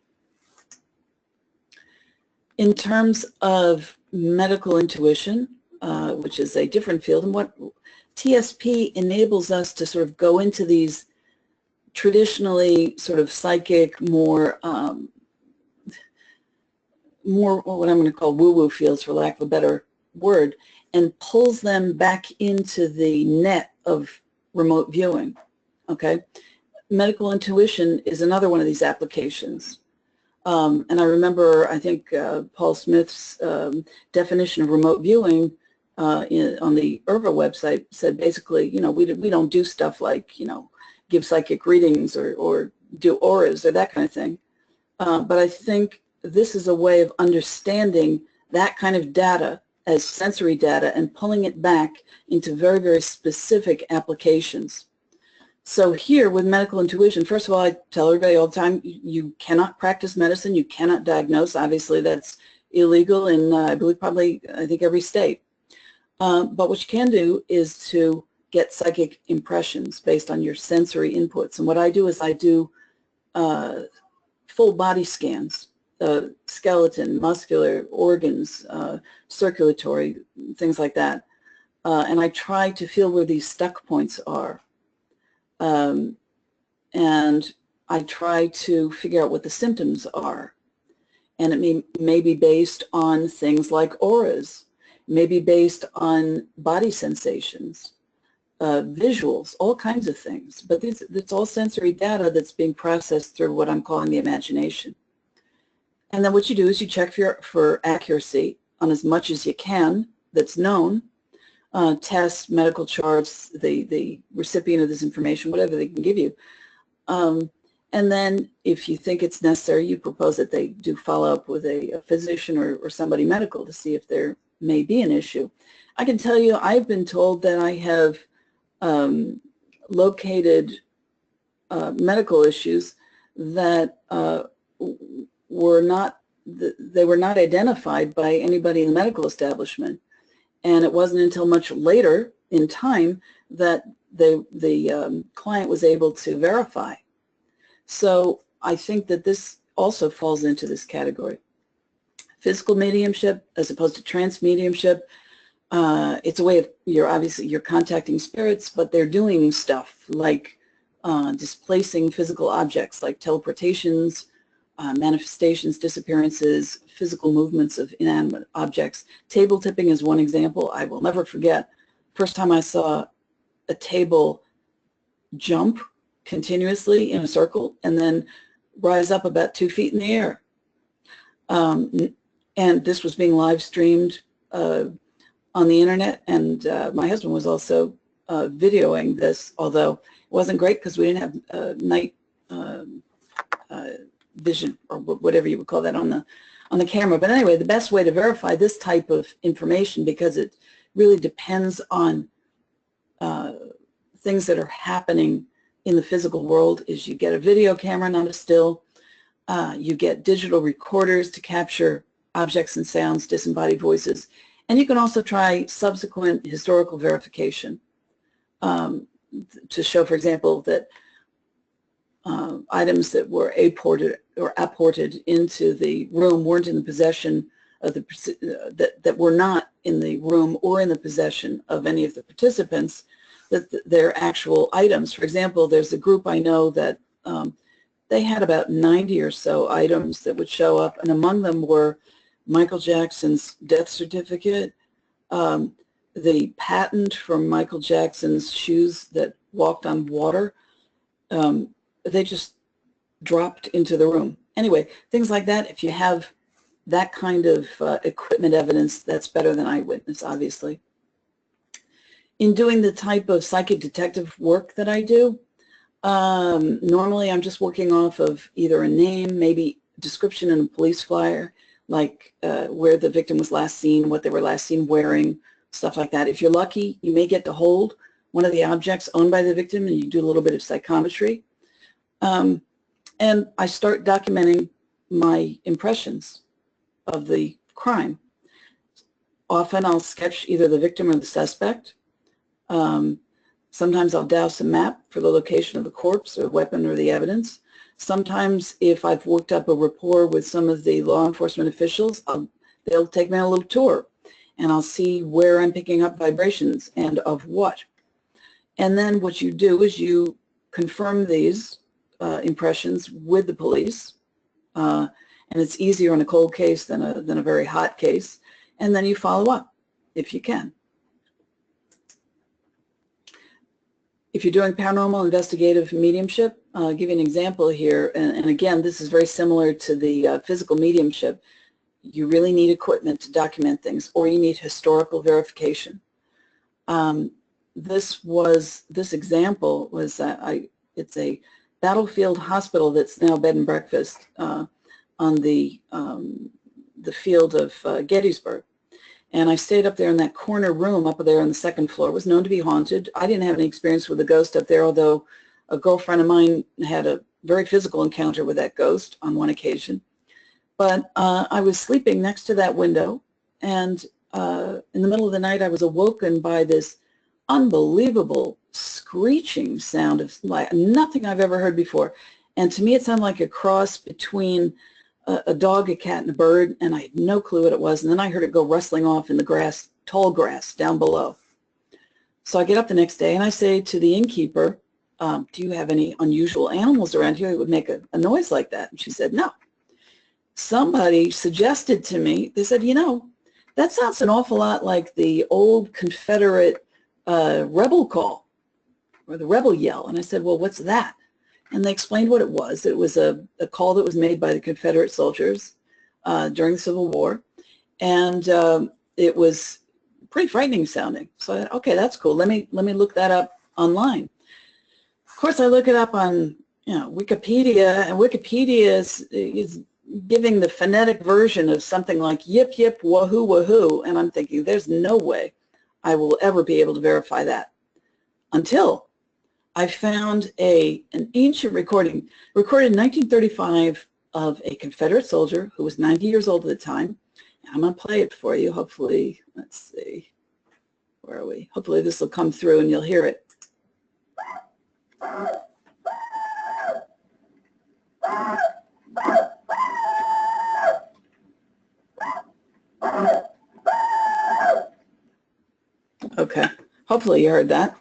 In terms of medical intuition, which is a different field, and what TSP enables us to sort of go into these traditionally sort of psychic, more what I'm going to call woo-woo fields, for lack of a better word, and pulls them back into the net of remote viewing. Okay, medical intuition is another one of these applications. And I remember, I think Paul Smith's definition of remote viewing on the IRVA website said basically, we don't do stuff like, give psychic readings or do auras or that kind of thing. But I think this is a way of understanding that kind of data as sensory data and pulling it back into very, very specific applications. So here with medical intuition, first of all, I tell everybody all the time, you cannot practice medicine, you cannot diagnose. Obviously, that's illegal in, I believe, I think every state. But what you can do is to get psychic impressions based on your sensory inputs. And what I do is I do full body scans, skeleton, muscular, organs, circulatory, things like that. And I try to feel where these stuck points are. And I try to figure out what the symptoms are. And it may be based on things like auras, maybe based on body sensations, visuals, all kinds of things. But it's all sensory data that's being processed through what I'm calling the imagination. And then what you do is you check for accuracy on as much as you can that's known. Tests, medical charts, the recipient of this information, whatever they can give you. And then if you think it's necessary, you propose that they do follow up with a physician or somebody medical to see if there may be an issue. I can tell you I've been told that I have located medical issues that were not identified by anybody in the medical establishment. And it wasn't until much later in time that the client was able to verify. So I think that this also falls into this category. Physical mediumship as opposed to trance mediumship, it's a way of, you're contacting spirits, but they're doing stuff like displacing physical objects like teleportations, manifestations, disappearances, physical movements of inanimate objects. Table tipping is one example I will never forget. First time I saw a table jump continuously in a circle and then rise up about 2 feet in the air. And this was being live streamed on the internet, and my husband was also videoing this, although it wasn't great because we didn't have night vision, or whatever you would call that, on the camera. But anyway, the best way to verify this type of information, because it really depends on things that are happening in the physical world, is you get a video camera, not a still. You get digital recorders to capture objects and sounds, disembodied voices, and you can also try subsequent historical verification to show, for example, that items that were apported into the room weren't in the possession of that were not in the room or in the possession of any of the participants, that they're actual items. For example, there's a group I know that they had about 90 or so items that would show up, and among them were Michael Jackson's death certificate, the patent for Michael Jackson's shoes that walked on water. They just dropped into the room. Anyway, things like that. If you have that kind of equipment evidence, that's better than eyewitness, obviously. In doing the type of psychic detective work that I do, normally I'm just working off of either a name, maybe description in a police flyer, like where the victim was last seen, what they were last seen wearing, stuff like that. If you're lucky, you may get to hold one of the objects owned by the victim, and you do a little bit of psychometry. And I start documenting my impressions of the crime. Often I'll sketch either the victim or the suspect. Sometimes I'll douse a map for the location of the corpse or weapon or the evidence. Sometimes, if I've worked up a rapport with some of the law enforcement officials, they'll take me on a little tour, and I'll see where I'm picking up vibrations and of what. And then what you do is you confirm these impressions with the police, and it's easier in a cold case than a very hot case, and then you follow up if you can. If you're doing paranormal investigative mediumship, I'll give you an example here, and again, this is very similar to the physical mediumship. You really need equipment to document things, or you need historical verification. This example was it's a battlefield hospital that's now bed and breakfast on the field of Gettysburg. And I stayed up there in that corner room up there on the second floor. It was known to be haunted. I didn't have any experience with a ghost up there, although a girlfriend of mine had a very physical encounter with that ghost on one occasion. But I was sleeping next to that window, and in the middle of the night I was awoken by this unbelievable screeching sound of like nothing I've ever heard before. And to me it sounded like a cross between a dog, a cat, and a bird, and I had no clue what it was. And then I heard it go rustling off in the grass, tall grass, down below. So I get up the next day and I say to the innkeeper, do you have any unusual animals around here that would make a noise like that? And she said, no. Somebody suggested to me, they said, you know, that sounds an awful lot like the old Confederate rebel call, or the rebel yell. And I said, well, what's that? And they explained what it was. It was a call that was made by the Confederate soldiers during the Civil War, and it was pretty frightening sounding. So I thought, okay, that's cool. Let me look that up online. Of course, I look it up on Wikipedia, and Wikipedia is giving the phonetic version of something like yip yip wahoo wahoo, and I'm thinking there's no way I will ever be able to verify that, until I found an ancient recording, recorded in 1935, of a Confederate soldier who was 90 years old at the time. I'm going to play it for you, hopefully. Let's see. Where are we? Hopefully this will come through and you'll hear it. Okay. Hopefully you heard that.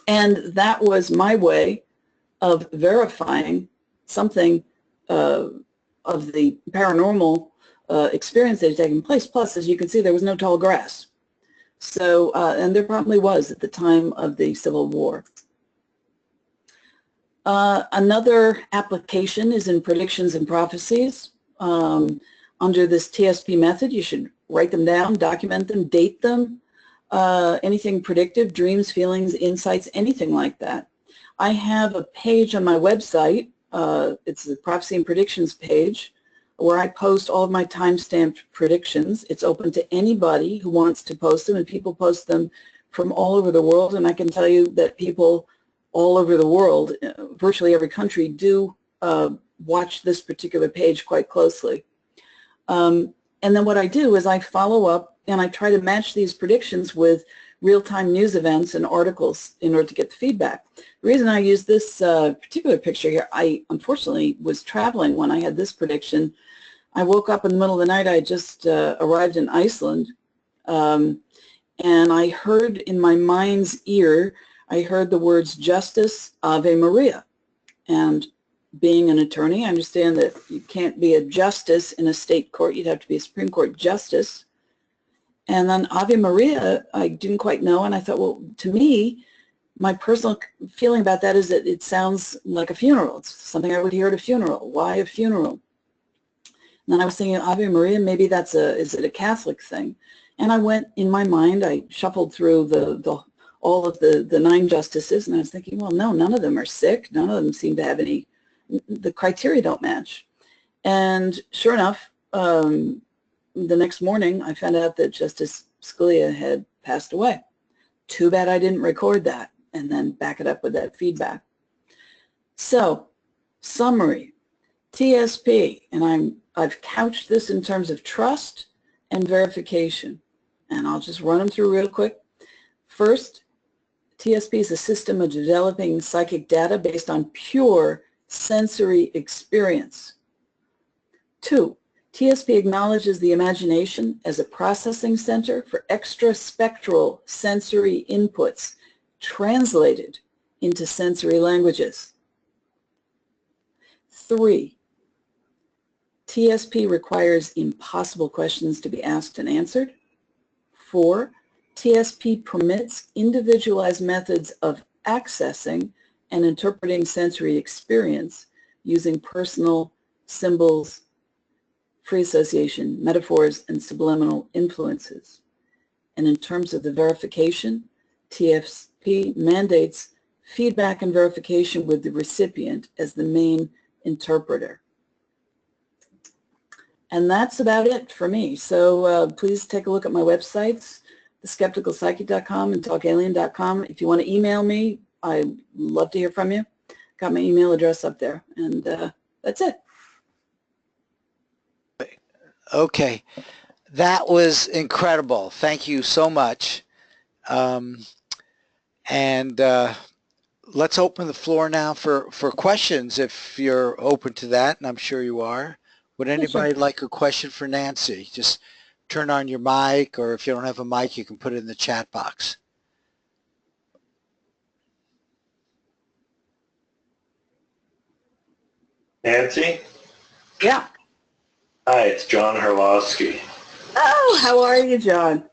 And that was my way of verifying something of the paranormal experience that had taken place. Plus, as you can see, there was no tall grass. So, and there probably was at the time of the Civil War. Another application is in predictions and prophecies. Under this TSP method, you should write them down, document them, date them, anything predictive, dreams, feelings, insights, anything like that. I have a page on my website. It's the Prophecy and Predictions page, where I post all of my time-stamped predictions. It's open to anybody who wants to post them, and people post them from all over the world. And I can tell you that people all over the world, virtually every country, do watch this particular page quite closely. And then what I do is I follow up and I try to match these predictions with real-time news events and articles in order to get the feedback. The reason I use this particular picture here, I unfortunately was traveling when I had this prediction. I woke up in the middle of the night. I just arrived in Iceland, and I heard in my mind's ear, I heard the words justice, Ave Maria. And being an attorney, I understand that you can't be a justice in a state court. You'd have to be a Supreme Court justice. And then Ave Maria, I didn't quite know, and I thought, well, to me, my personal feeling about that is that it sounds like a funeral. It's something I would hear at a funeral. Why a funeral? And then I was thinking, Ave Maria, maybe that's is it a Catholic thing? And I went, in my mind, I shuffled through all of the 9 justices, and I was thinking, well, no, none of them are sick. None of them seem to have any, the criteria don't match. And sure enough, the next morning, I found out that Justice Scalia had passed away. Too bad I didn't record that and then back it up with that feedback. So, summary, TSP, and I've couched this in terms of trust and verification, and I'll just run them through real quick. First, TSP is a system of developing psychic data based on pure sensory experience. 2, TSP acknowledges the imagination as a processing center for extraspectral sensory inputs translated into sensory languages. 3, TSP requires impossible questions to be asked and answered. 4, TSP permits individualized methods of accessing and interpreting sensory experience using personal symbols, free association, metaphors, and subliminal influences. And in terms of the verification, TSP mandates feedback and verification with the recipient as the main interpreter. And that's about it for me. So please take a look at my websites, theskepticalpsychic.com and talkalien.com. If you want to email me, I'd love to hear from you. Got my email address up there. And that's it. Okay, that was incredible. Thank you so much. Let's open the floor now for questions if you're open to that, and I'm sure you are. Would anybody like a question for Nancy? Just turn on your mic, or if you don't have a mic, you can put it in the chat box. Nancy? Yeah. Hi, it's John Herlowski. Oh, how are you, John?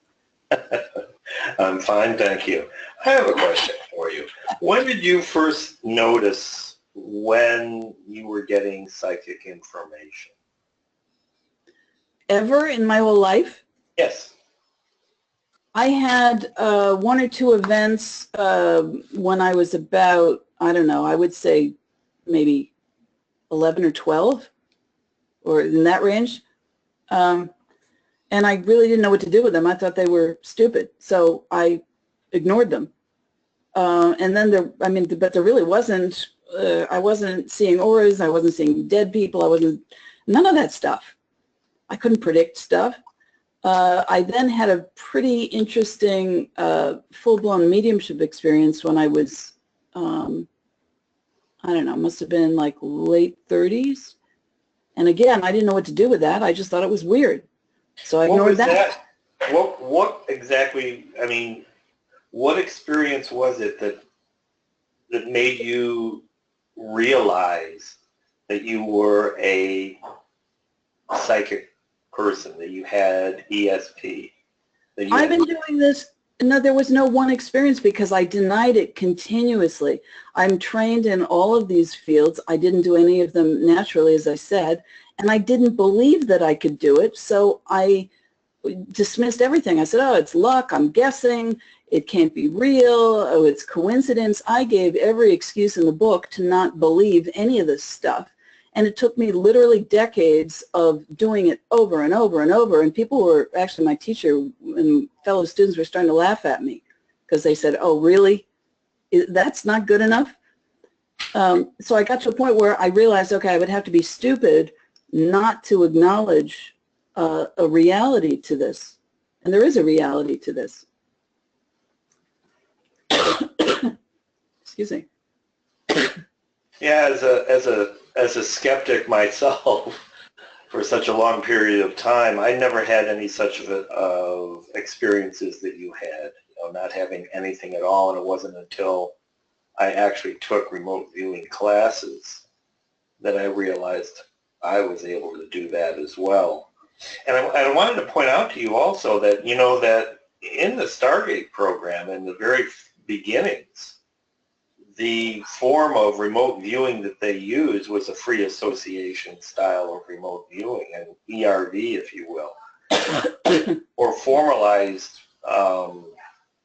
I'm fine, thank you. I have a question for you. When did you first notice when you were getting psychic information? Ever in my whole life? Yes. I had 1 or 2 events when I was about, I don't know, I would say maybe 11 or 12, or in that range. And I really didn't know what to do with them. I thought they were stupid, so I ignored them. And then but there really wasn't, I wasn't seeing auras, I wasn't seeing dead people, none of that stuff. I couldn't predict stuff. I then had a pretty interesting full-blown mediumship experience when I was, I don't know, must have been like late 30s. And again, I didn't know what to do with that. I just thought it was weird. So I ignored that. What exactly, I mean, what experience was it that made you realize that you were a psychic person, that you had ESP? That you I've had... been doing this. No, there was no one experience because I denied it continuously. I'm trained in all of these fields. I didn't do any of them naturally, as I said, and I didn't believe that I could do it, so I dismissed everything. I said, oh, it's luck, I'm guessing, it can't be real, oh, it's coincidence. I gave every excuse in the book to not believe any of this stuff. And it took me literally decades of doing it over and over and over. And people were, actually my teacher and fellow students were starting to laugh at me because they said, oh, really? That's not good enough? So I got to a point where I realized, okay, I would have to be stupid not to acknowledge a reality to this. And there is a reality to this. Excuse me. Yeah, as a skeptic myself for such a long period of time, I never had any such of experiences that you had, not having anything at all. And it wasn't until I actually took remote viewing classes that I realized I was able to do that as well. And I wanted to point out to you also that, that in the Stargate program, in the very beginnings, the form of remote viewing that they used was a free association style of remote viewing, and ERV, if you will, or formalized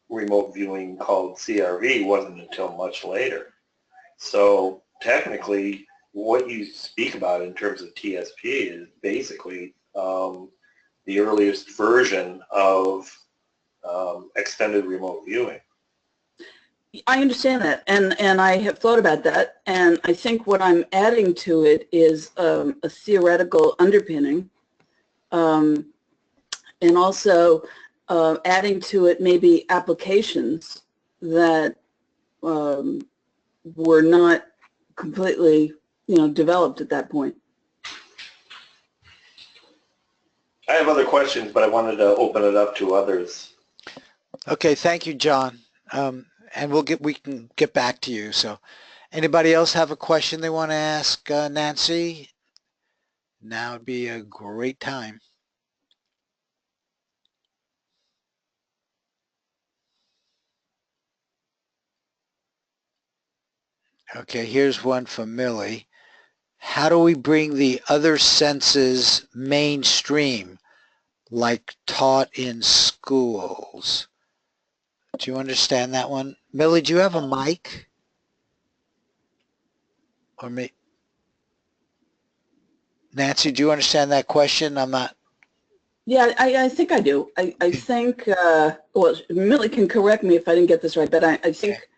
remote viewing called CRV wasn't until much later. So technically, what you speak about in terms of TSP is basically the earliest version of extended remote viewing. I understand that, and I have thought about that, and I think what I'm adding to it is a theoretical underpinning, and also adding to it maybe applications that were not completely, developed at that point. I have other questions, but I wanted to open it up to others. Okay, thank you, John. And we can get back to you. So anybody else have a question they want to ask Nancy? Now would be a great time. Okay, here's one from Millie. How do we bring the other senses mainstream, like taught in schools? Do you understand that one? Millie, do you have a mic? Or me? Nancy, do you understand that question? I'm not. Yeah, I think I do. I think, well, Millie can correct me if I didn't get this right, but I think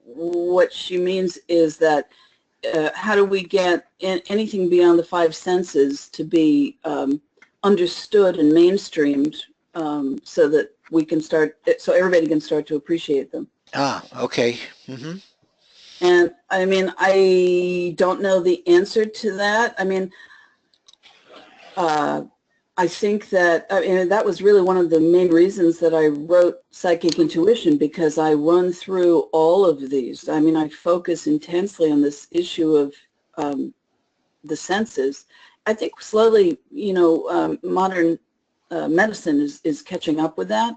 what she means is that how do we get anything beyond the five senses to be understood and mainstreamed so that we can start, so everybody can start to appreciate them. Ah, okay. Mm-hmm. And I mean, I don't know the answer to that. I mean, I think that, that was really one of the main reasons that I wrote Psychic Intuition, because I run through all of these. I mean, I focus intensely on this issue of the senses. I think slowly, modern medicine is catching up with that.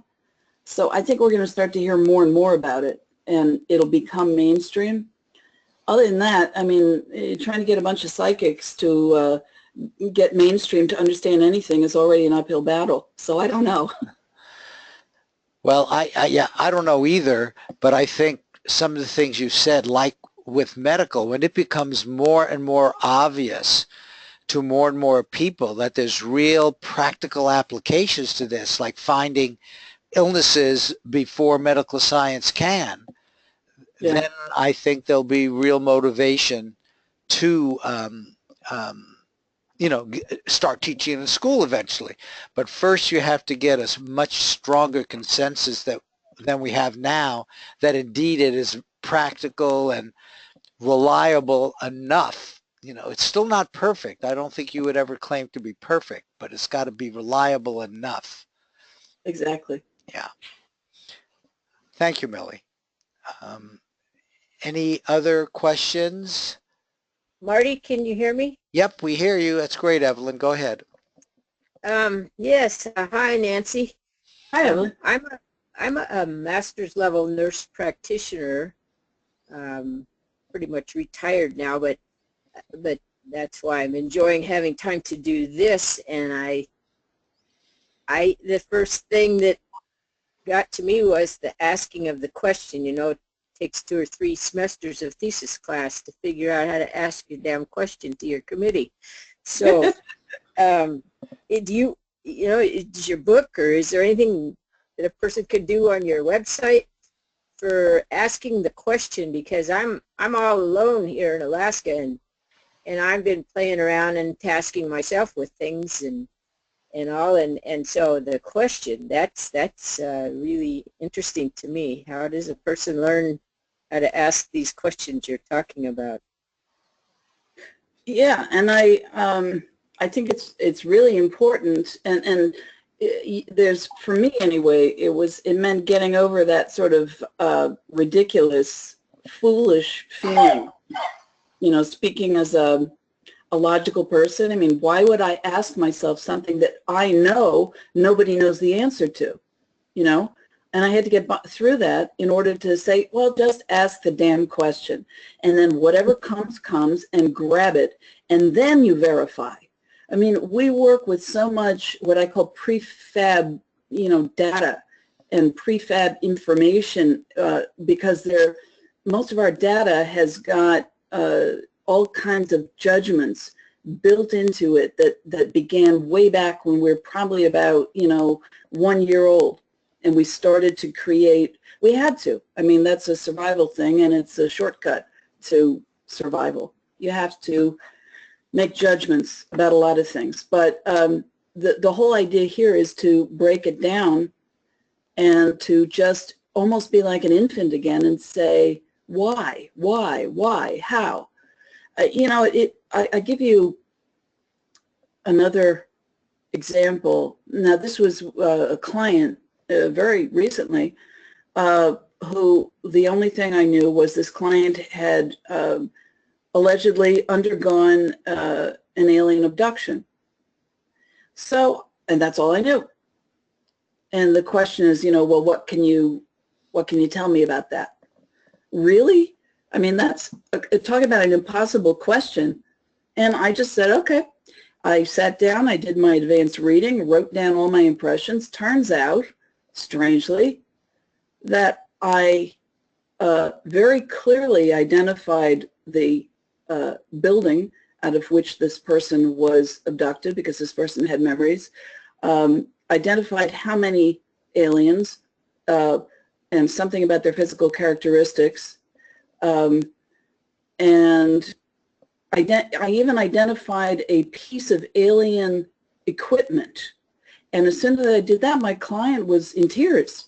So I think we're going to start to hear more and more about it, and it'll become mainstream. Other than that, I mean, trying to get a bunch of psychics to get mainstream to understand anything is already an uphill battle. So I don't know. Well, I don't know either, but I think some of the things you said, like with medical, when it becomes more and more obvious to more and more people that there's real practical applications to this, like finding illnesses before medical science can, Yeah. then I think there'll be real motivation to start teaching in school eventually. But first you have to get a much stronger consensus than we have now, that indeed it is practical and reliable enough. It's still not perfect. I don't think you would ever claim to be perfect, but it's got to be reliable enough. Exactly. Yeah. Thank you, Millie. Any other questions? Marty, can you hear me? Yep, we hear you. That's great, Evelyn. Go ahead. Yes. Hi, Nancy. Hi, Evelyn. I'm a master's level nurse practitioner. Pretty much retired now, but that's why I'm enjoying having time to do this. And the first thing that got to me was the asking of the question. You know, it takes 2 or 3 semesters of thesis class to figure out how to ask your damn question to your committee. So, is your book, or is there anything that a person could do on your website for asking the question? Because I'm all alone here in Alaska, and I've been playing around and tasking myself with things and all, and so the question, that's really interesting to me. How does a person learn how to ask these questions you're talking about? Yeah, and I think it's really important, and there's, for me anyway, it meant getting over that sort of ridiculous, foolish feeling. You know, speaking as a logical person, I mean, why would I ask myself something that I know nobody knows the answer to, you know? And I had to get through that in order to say, well, just ask the damn question. And then whatever comes, comes, and grab it, and then you verify. I mean, we work with so much what I call prefab, you know, data and prefab information because most of our data has got all kinds of judgments built into it that began way back when we were probably about, 1 year old. And we started to create, we had to. I mean, that's a survival thing, and it's a shortcut to survival. You have to make judgments about a lot of things. But the whole idea here is to break it down and to just almost be like an infant again and say, why, how? I give you another example. Now, this was a client very recently who the only thing I knew was this client had allegedly undergone an alien abduction. So, and that's all I knew. And the question is, well, what can you tell me about that? Really? I mean, that's talk about an impossible question. And I just said, okay. I sat down, I did my advanced reading, wrote down all my impressions. Turns out, strangely, that I very clearly identified the building out of which this person was abducted, because this person had memories, identified how many aliens and something about their physical characteristics, and I even identified a piece of alien equipment. And as soon as I did that, my client was in tears.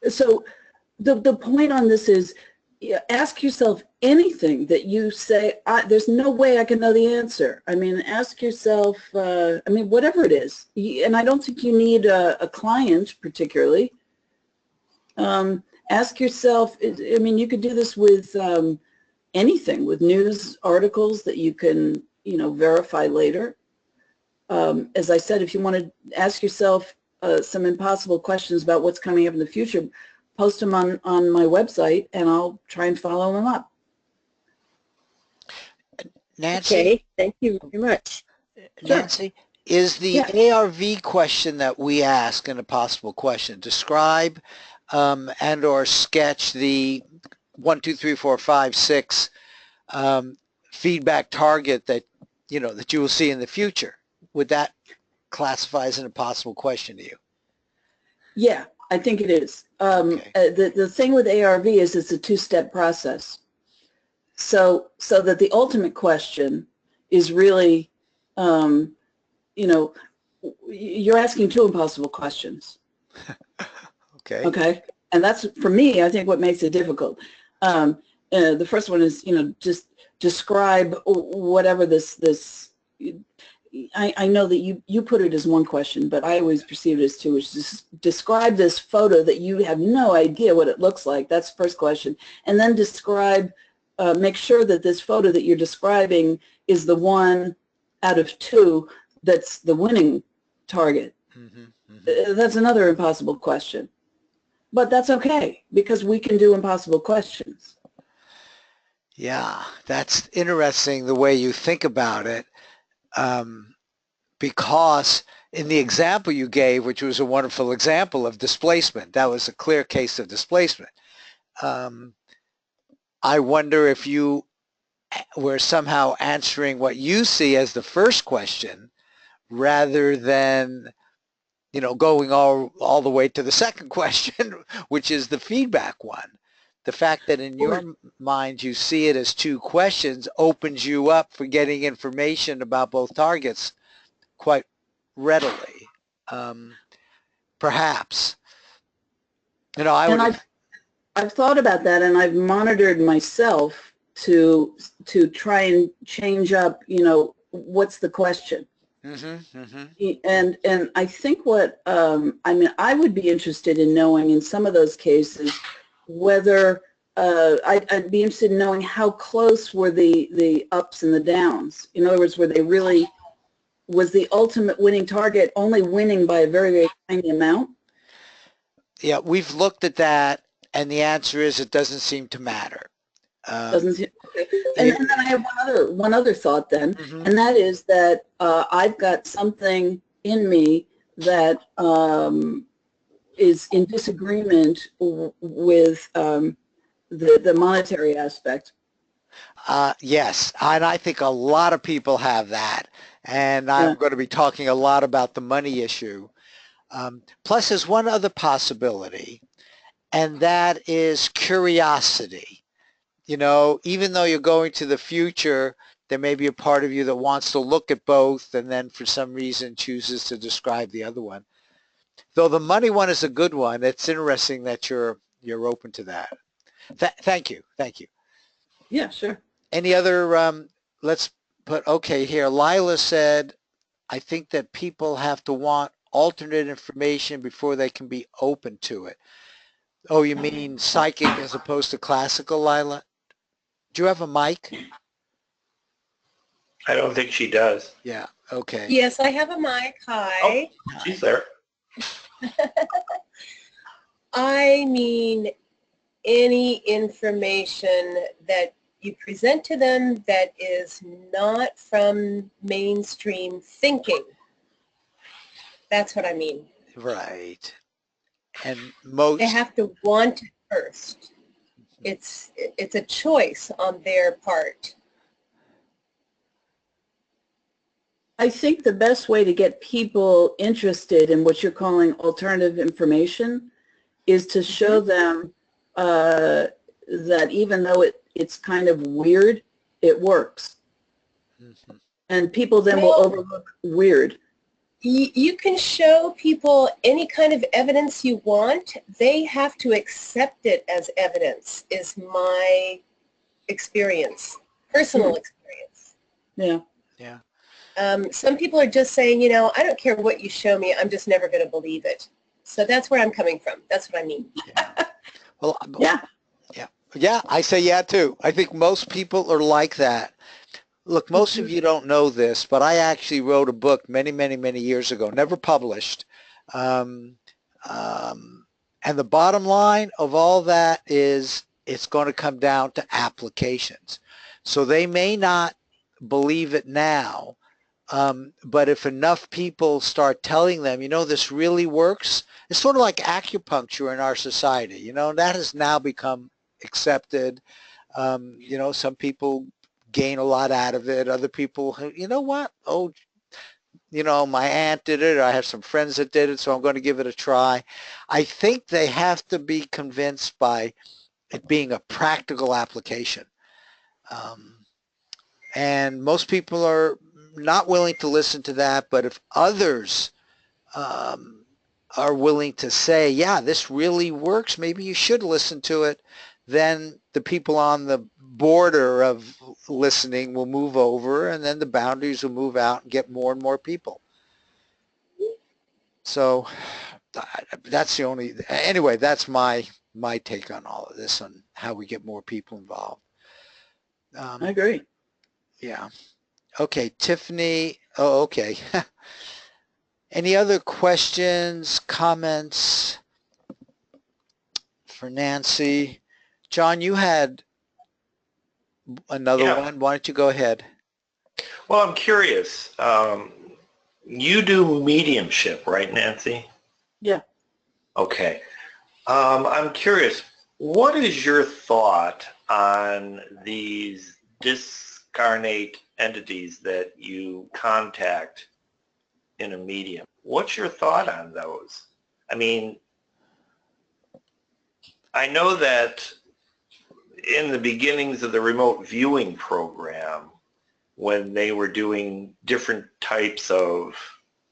So the point on this is, ask yourself anything that you say, there's no way I can know the answer. I mean, ask yourself, whatever it is. And I don't think you need a client particularly. Ask yourself, I mean, you could do this with anything, with news articles that you can, verify later. As I said, if you want to ask yourself some impossible questions about what's coming up in the future, post them on my website, and I'll try and follow them up. Nancy? Okay, thank you very much. Nancy, is the ARV question that we ask an impossible question, describe and or sketch the 1, 2, 3, 4, 5, 6 feedback target that that you will see in the future? Would that classify as an impossible question to you? Yeah, I think it is. Okay. The thing with ARV is it's a 2-step process. So that the ultimate question is really, you're asking 2 impossible questions. Okay. Okay. And that's, for me, I think what makes it difficult. The first one is, just describe whatever this I know that you put it as 1 question, but I always perceive it as 2, which is describe this photo that you have no idea what it looks like. That's the first question. And then describe make sure that this photo that you're describing is the one out of two that's the winning target. That's another impossible question. But that's okay, because we can do impossible questions. Yeah, that's interesting the way you think about it, because in the example you gave, which was a wonderful example of displacement, that was a clear case of displacement. I wonder if you were somehow answering what you see as the first question rather than, you know, going all the way to the second question, which is the feedback one. The fact that in your mind you see it as two questions opens you up for getting information about both targets quite readily. Perhaps. You know, I And would. I've thought about that, and I've monitored myself to try and change up, you know, what's the question. And I think what I mean, I would be interested in knowing in some of those cases whether I'd be interested in knowing how close were the ups and the downs. In other words, were they really, was the ultimate winning target only winning by a very, very tiny amount? Yeah, we've looked at that, and the answer is it doesn't seem to matter. Doesn't seem, okay. And then I have one other thought then, and that is that I've got something in me that is in disagreement with the monetary aspect. Yes, and I think a lot of people have that, and I'm going to be talking a lot about the money issue. Plus, there's one other possibility, and that is curiosity. You know, even though you're going to the future, there may be a part of you that wants to look at both and then for some reason chooses to describe the other one. Though the money one is a good one, it's interesting that you're open to that. Thank you. Thank you. Yeah, sure. Any other, let's put, okay, here, Lila said, I think that people have to want alternate information before they can be open to it. Oh, you mean psychic as opposed to classical, Lila? Do you have a mic? I don't think she does. Yeah, okay. Yes, I have a mic. Hi. Oh, she's there. I mean any information that you present to them that is not from mainstream thinking. That's what I mean. Right. And most... They have to want it first. It's a choice on their part. I think the best way to get people interested in what you're calling alternative information is to show them that even though it's kind of weird, it works. And people then will overlook weird. You can show people any kind of evidence you want. They have to accept it as evidence, is my experience, personal experience. Yeah. Yeah. Some people are just saying, you know, I don't care what you show me, I'm just never going to believe it. So that's where I'm coming from. That's what I mean. Yeah. Well, yeah. Yeah, I say yeah too. I think most people are like that. Look, most of you don't know this, but I actually wrote a book many, many, many years ago, never published. And the bottom line of all that is it's going to come down to applications. So they may not believe it now, but if enough people start telling them, you know, this really works, it's sort of like acupuncture in our society, you know, that has now become accepted. You know, some people gain a lot out of it. Other people, you know what? Oh, you know, my aunt did it, or I have some friends that did it, so I'm going to give it a try. I think they have to be convinced by it being a practical application. And most people are not willing to listen to that, but if others are willing to say, yeah, this really works, maybe you should listen to it, then the people on the border of listening will move over, and then the boundaries will move out and get more and more people. So that's the only, anyway, that's my take on all of this, on how we get more people involved. I agree. Yeah. Okay, Tiffany. Oh, okay. Any other questions, comments for Nancy? John, you had another Yeah. one. Why don't you go ahead? Well, I'm curious. You do mediumship, right, Nancy? Yeah. Okay. I'm curious, what is your thought on these discarnate entities that you contact in a medium? What's your thought on those? I mean, I know that in the beginnings of the remote viewing program, when they were doing different types of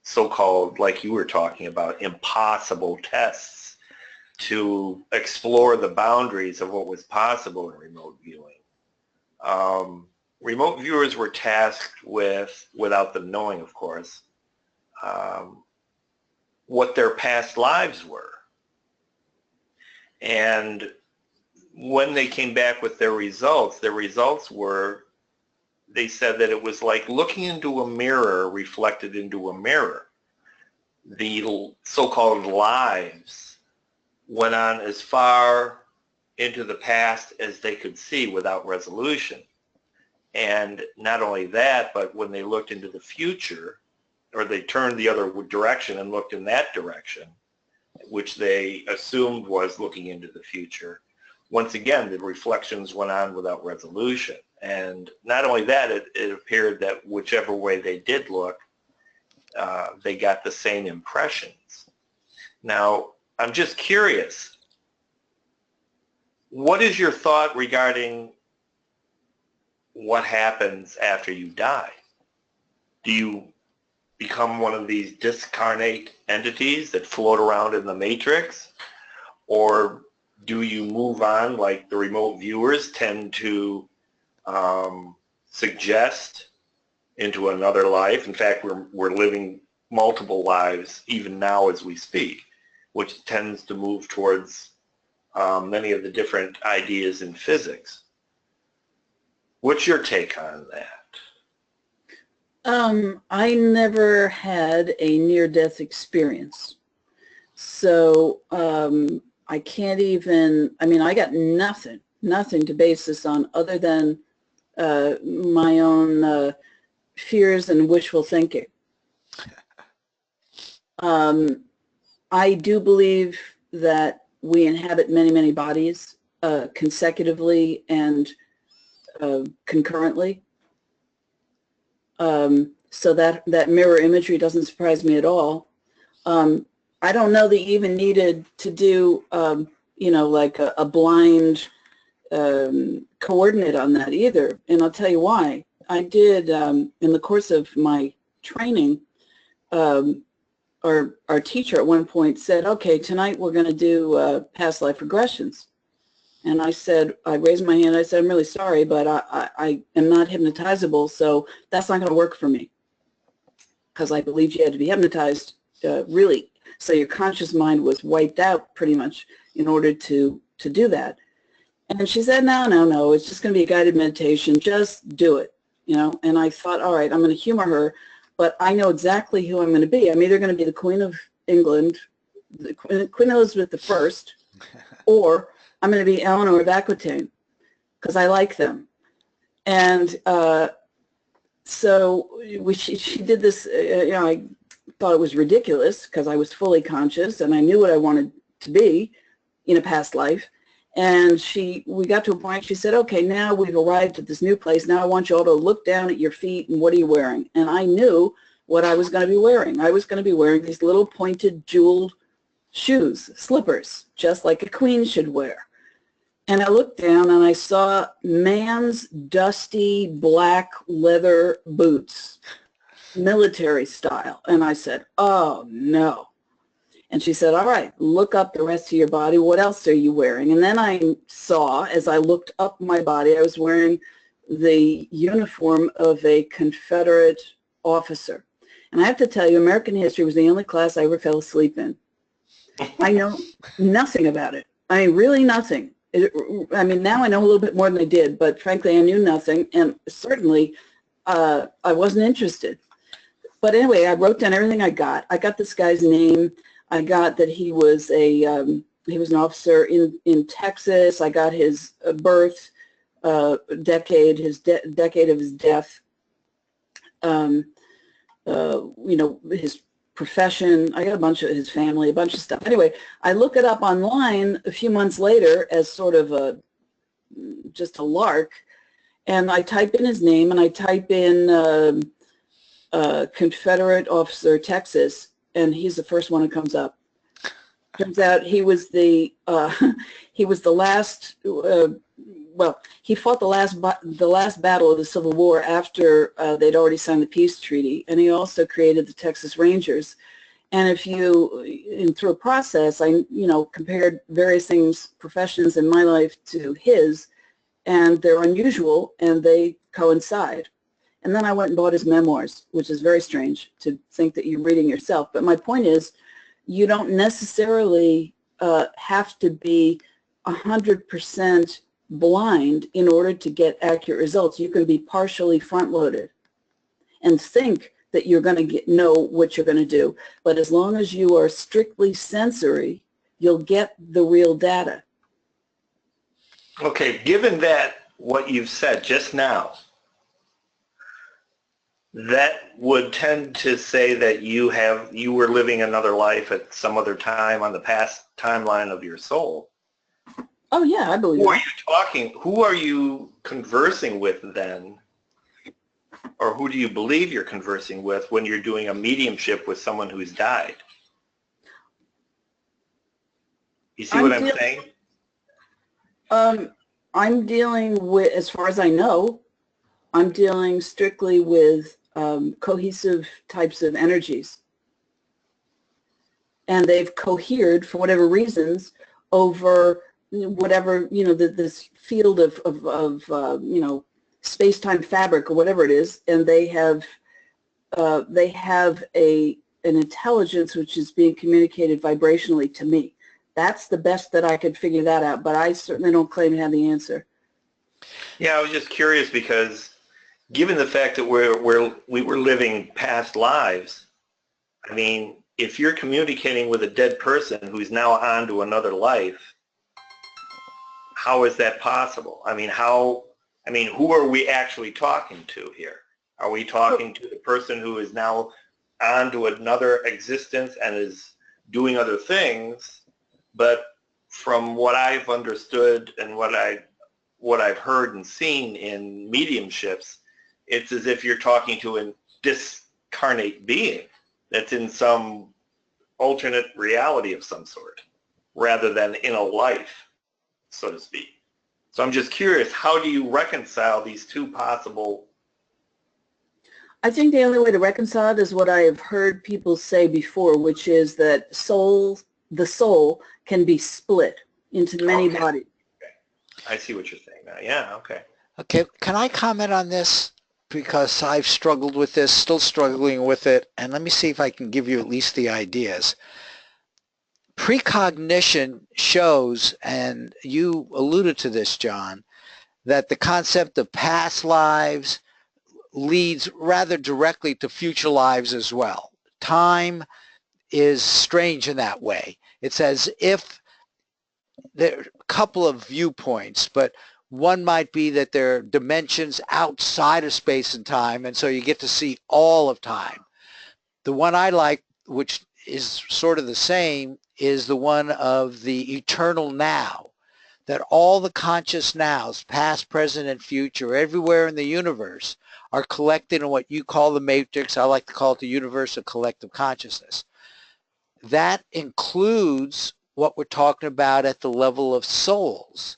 so-called, like you were talking about, impossible tests to explore the boundaries of what was possible in remote viewing. Remote viewers were tasked with, without them knowing, of course, what their past lives were. And when they came back with their results were, they said that it was like looking into a mirror reflected into a mirror. The so-called lives went on as far into the past as they could see without resolution. And not only that, but when they looked into the future, or they turned the other direction and looked in that direction, which they assumed was looking into the future, once again, the reflections went on without resolution. And not only that, it appeared that whichever way they did look, they got the same impressions. Now, I'm just curious, what is your thought regarding what happens after you die? Do you become one of these discarnate entities that float around in the matrix? Or do you move on like the remote viewers tend to suggest into another life? In fact, we're living multiple lives even now as we speak, which tends to move towards many of the different ideas in physics. What's your take on that? I never had a near-death experience. So I can't even, I mean, I got nothing to base this on other than my own fears and wishful thinking. I do believe that we inhabit many, many bodies consecutively and concurrently. So that mirror imagery doesn't surprise me at all. I don't know that you even needed to do, you know, like a blind coordinate on that either. And I'll tell you why. I did, in the course of my training, our teacher at one point said, okay, tonight we're going to do past life regressions. And I said, I raised my hand, I said, I'm really sorry, but I am not hypnotizable, so that's not going to work for me. Because I believed you had to be hypnotized, really. So your conscious mind was wiped out pretty much in order to do that. And she said, no, it's just going to be a guided meditation. Just do it, you know. And I thought, all right, I'm going to humor her, but I know exactly who I'm going to be. I'm either going to be the Queen of England, the Queen Elizabeth I, or I'm going to be Eleanor of Aquitaine, because I like them. And so she did this, you know, I thought it was ridiculous because I was fully conscious and I knew what I wanted to be in a past life. And we got to a point, she said, okay, now we've arrived at this new place. Now I want you all to look down at your feet and what are you wearing? And I knew what I was going to be wearing. I was going to be wearing these little pointed jeweled shoes, slippers, just like a queen should wear. And I looked down and I saw man's dusty black leather boots, military style. And I said, oh no. And she said, all right, look up the rest of your body. What else are you wearing? And then I saw, as I looked up my body, I was wearing the uniform of a Confederate officer. And I have to tell you, American history was the only class I ever fell asleep in. I know nothing about it. I mean, really nothing. I mean, now I know a little bit more than I did, but frankly, I knew nothing, and certainly I wasn't interested. But anyway, I wrote down everything I got. I got this guy's name. I got that he was an officer in Texas. I got his birth decade, decade of his death. You know, his profession. I got a bunch of his family, a bunch of stuff. Anyway, I look it up online a few months later as sort of just a lark, and I type in his name and I type in Confederate officer, Texas, and he's the first one that comes up. Turns out he was the last. Well, he fought the last battle of the Civil War after they'd already signed the peace treaty, and he also created the Texas Rangers. And if you, through a process, I compared various things, professions in my life to his, and they're unusual and they coincide. And then I went and bought his memoirs, which is very strange to think that you're reading yourself. But my point is, you don't necessarily have to be 100% blind in order to get accurate results. You can be partially front-loaded and think that you're going to know what you're going to do. But as long as you are strictly sensory, you'll get the real data. Okay, given that what you've said just now, that would tend to say that you were living another life at some other time on the past timeline of your soul. Oh yeah, I believe. Who are you talking? Who are you conversing with then? Or who do you believe you're conversing with when you're doing a mediumship with someone who's died? You see what I'm saying? I'm dealing with, as far as I know, I'm dealing strictly with cohesive types of energies. And they've cohered, for whatever reasons, over whatever, this field of space-time fabric or whatever it is, and they have an intelligence which is being communicated vibrationally to me. That's the best that I could figure that out, but I certainly don't claim to have the answer. Yeah, I was just curious because given the fact that we were living past lives, I mean, if you're communicating with a dead person who's now on to another life, how is that possible? I mean, who are we actually talking to here? Are we talking to the person who is now on to another existence and is doing other things? But from what I've understood and what I've heard and seen in mediumships, it's as if you're talking to a discarnate being that's in some alternate reality of some sort, rather than in a life, so to speak. So I'm just curious, how do you reconcile these two possible? I think the only way to reconcile it is what I have heard people say before, which is that the soul can be split into many bodies. Okay. I see what you're saying now. Yeah, okay. Okay, can I comment on this? Because I've struggled with this, still struggling with it, and let me see if I can give you at least the ideas. Precognition shows, and you alluded to this, John, that the concept of past lives leads rather directly to future lives as well. Time is strange in that way. It's as if there are a couple of viewpoints, but one might be that there are dimensions outside of space and time, and so you get to see all of time. The one I like, which is sort of the same, is the one of the eternal now, that all the conscious nows, past, present, and future, everywhere in the universe, are collected in what you call the matrix. I like to call it the universe of collective consciousness. That includes what we're talking about at the level of souls.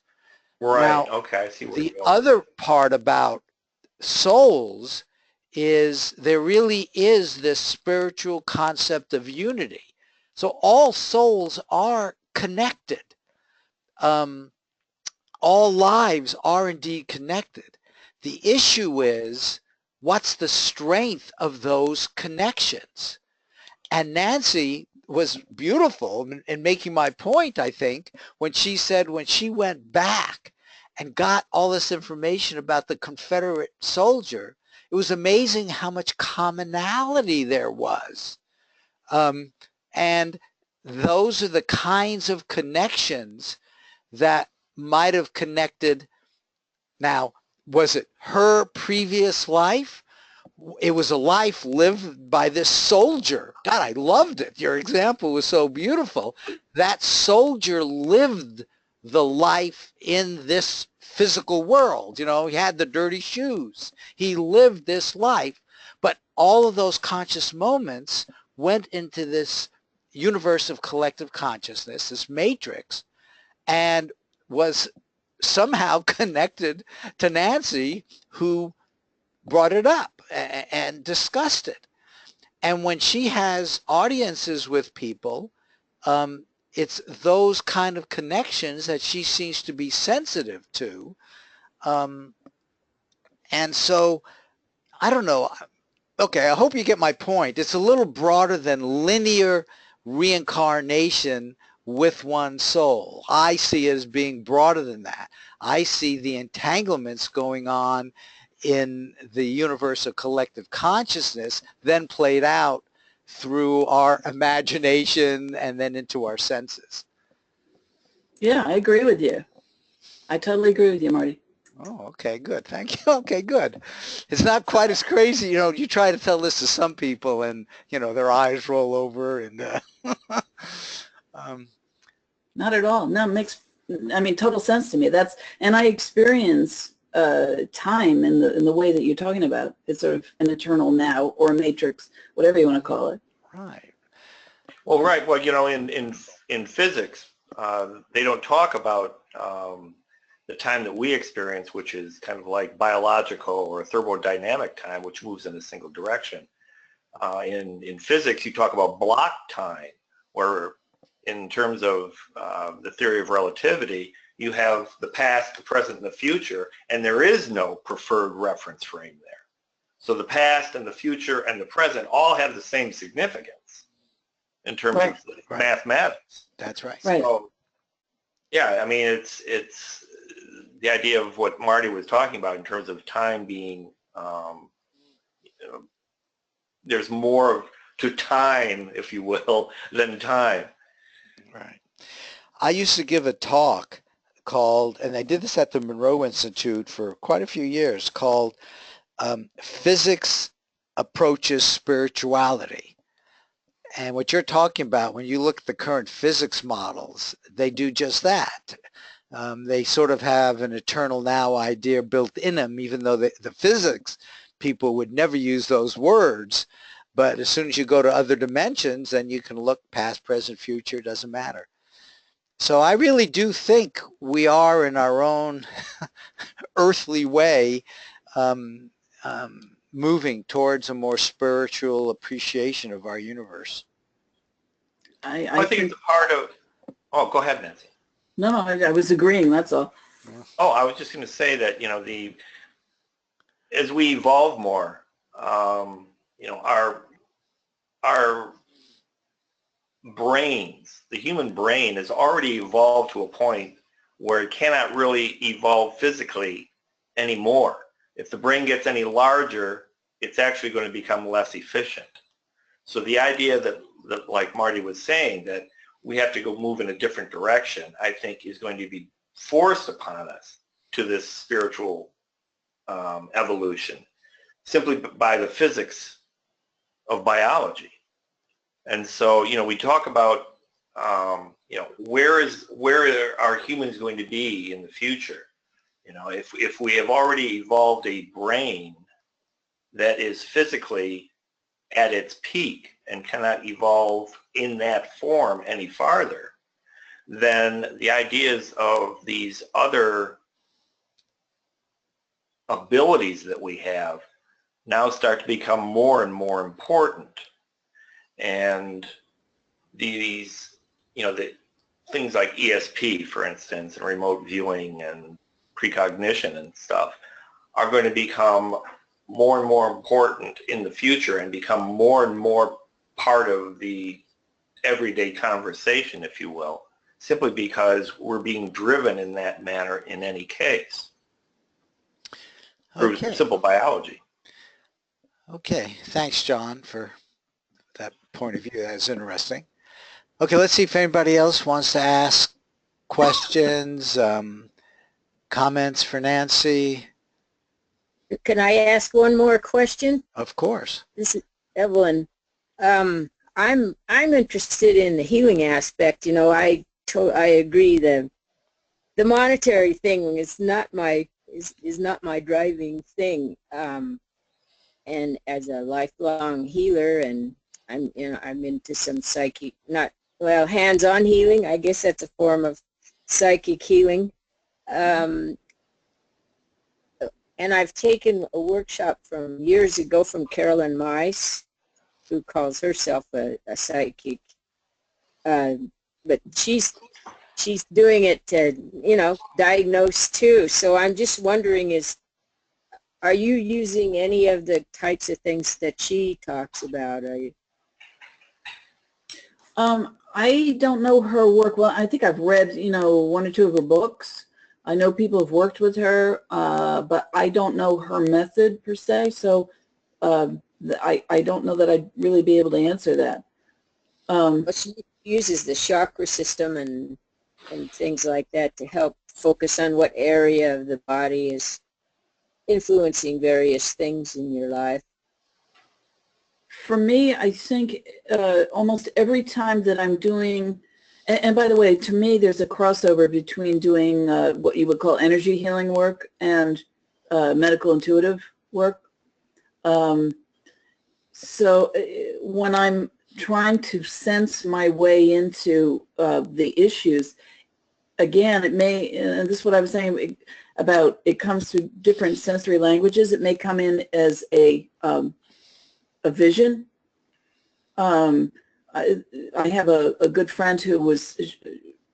Right. Now, okay, I see where the you're going. other part about souls is there really is this spiritual concept of unity. So all souls are connected. All lives are indeed connected. The issue is, what's the strength of those connections? And Nancy, was beautiful in making my point, I think, when she said when she went back and got all this information about the Confederate soldier, it was amazing how much commonality there was. And those are the kinds of connections that might have connected. Now, was it her previous life? It was a life lived by this soldier. God, I loved it. Your example was so beautiful. That soldier lived the life in this physical world. You know, he had the dirty shoes. He lived this life. But all of those conscious moments went into this universe of collective consciousness, this matrix, and was somehow connected to Nancy, who brought it up and discussed it. And when she has audiences with people, it's those kind of connections that she seems to be sensitive to. And so, I don't know. Okay, I hope you get my point. It's a little broader than linear reincarnation with one soul. I see it as being broader than that. I see the entanglements going on in the universe of collective consciousness, then played out through our imagination and then into our senses. Yeah, I agree with you. I totally agree with you, Marty. Oh, okay, good. Thank you. Okay, good. It's not quite as crazy. You know, you try to tell this to some people and, you know, their eyes roll over and, Not at all. No, it makes, I mean, total sense to me. And I experience time in the way that you're talking about. It's sort of an eternal now or a matrix, whatever you want to call it. right. Well, right. Well, you know, in physics, they don't talk about the time that we experience, which is kind of like biological or thermodynamic time, which moves in a single direction. In physics, you talk about block time, where in terms of the theory of relativity, you have the past, the present, and the future, and there is no preferred reference frame there. So the past and the future and the present all have the same significance in terms Right. of mathematics. That's right. Right. So, yeah, I mean, it's the idea of what Marty was talking about in terms of time being, you know, there's more to time, if you will, than time. Right. I used to give a talk called, and I did this at the Monroe Institute for quite a few years, called Physics Approaches Spirituality. And what you're talking about, when you look at the current physics models, they do just that. They sort of have an eternal now idea built in them, even though the physics people would never use those words. But as soon as you go to other dimensions, then you can look past, present, future, doesn't matter. So I really do think we are in our own earthly way moving towards a more spiritual appreciation of our universe. I think it's a part of, oh, go ahead, Nancy. No, I was agreeing, that's all. Oh, I was just going to say that, you know, as we evolve more, you know, our brains, the human brain has already evolved to a point where it cannot really evolve physically anymore. If the brain gets any larger, it's actually going to become less efficient. So the idea that like Marty was saying, that we have to go move in a different direction, I think is going to be forced upon us to this spiritual evolution, simply by the physics of biology. And so, you know, we talk about, you know, where are humans going to be in the future? You know, if we have already evolved a brain that is physically at its peak and cannot evolve in that form any farther, then the ideas of these other abilities that we have now start to become more and more important. And these, you know, the things like ESP, for instance, and remote viewing and precognition and stuff are going to become more and more important in the future and become more and more part of the everyday conversation, if you will, simply because we're being driven in that manner in any case through Okay. simple biology. Okay. Thanks, John, for that point of view. That's interesting. Okay, let's see if anybody else wants to ask questions, comments for Nancy. Can I ask one more question? Of course. This is Evelyn. I'm interested in the healing aspect. You know, I agree that the monetary thing is not my driving thing. And as a lifelong healer, and I'm into some psychic, not well, hands-on healing. I guess that's a form of psychic healing. And I've taken a workshop from years ago from Carolyn Mice, who calls herself a psychic. But she's doing it to, you know, diagnose too. So I'm just wondering, are you using any of the types of things that she talks about? Are you? I don't know her work well. I think I've read, you know, one or two of her books. I know people have worked with her, but I don't know her method per se. So I don't know that I'd really be able to answer that. Well, she uses the chakra system and things like that to help focus on what area of the body is influencing various things in your life. For me, I think almost every time that I'm doing, and by the way, to me, there's a crossover between doing what you would call energy healing work and medical intuitive work. So when I'm trying to sense my way into the issues, again, it may, and this is what I was saying about it comes through different sensory languages. It may come in as a vision. I have a good friend who was,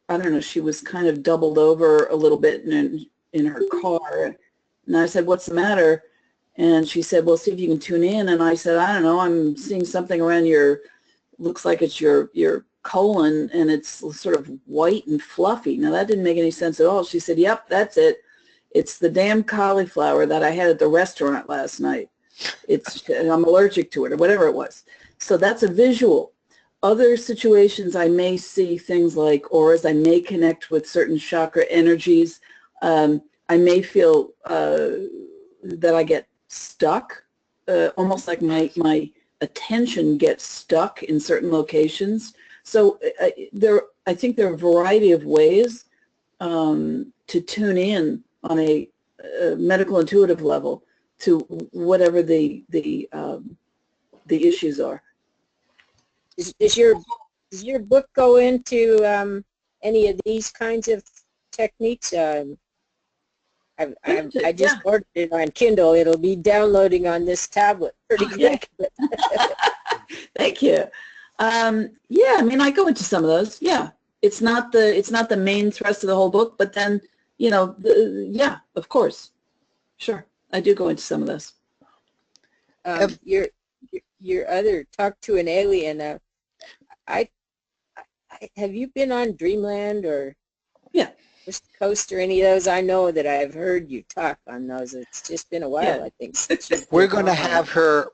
I don't know, she was kind of doubled over a little bit in her car. And I said, what's the matter? And she said, well, see if you can tune in. And I said, I don't know, I'm seeing something around looks like it's your colon, and it's sort of white and fluffy. Now, that didn't make any sense at all. She said, yep, that's it. It's the damn cauliflower that I had at the restaurant last night. I'm allergic to it, or whatever it was. So that's a visual. Other situations, I may see things like auras. I may connect with certain chakra energies. I may feel that I get stuck, almost like my attention gets stuck in certain locations. So I think there are a variety of ways to tune in on a medical intuitive level to whatever the issues are. Does your book go into any of these kinds of techniques? I just ordered it on Kindle. It'll be downloading on this tablet pretty quick. Thank you. Yeah, I mean, I go into some of those. Yeah, it's not the main thrust of the whole book, but then, you know, yeah, of course, sure, I do go into some of this. Your other talk to an alien. Have you been on Dreamland or West Coast or any of those? I know that I've heard you talk on those. It's just been a while, I think. Since we're going to have her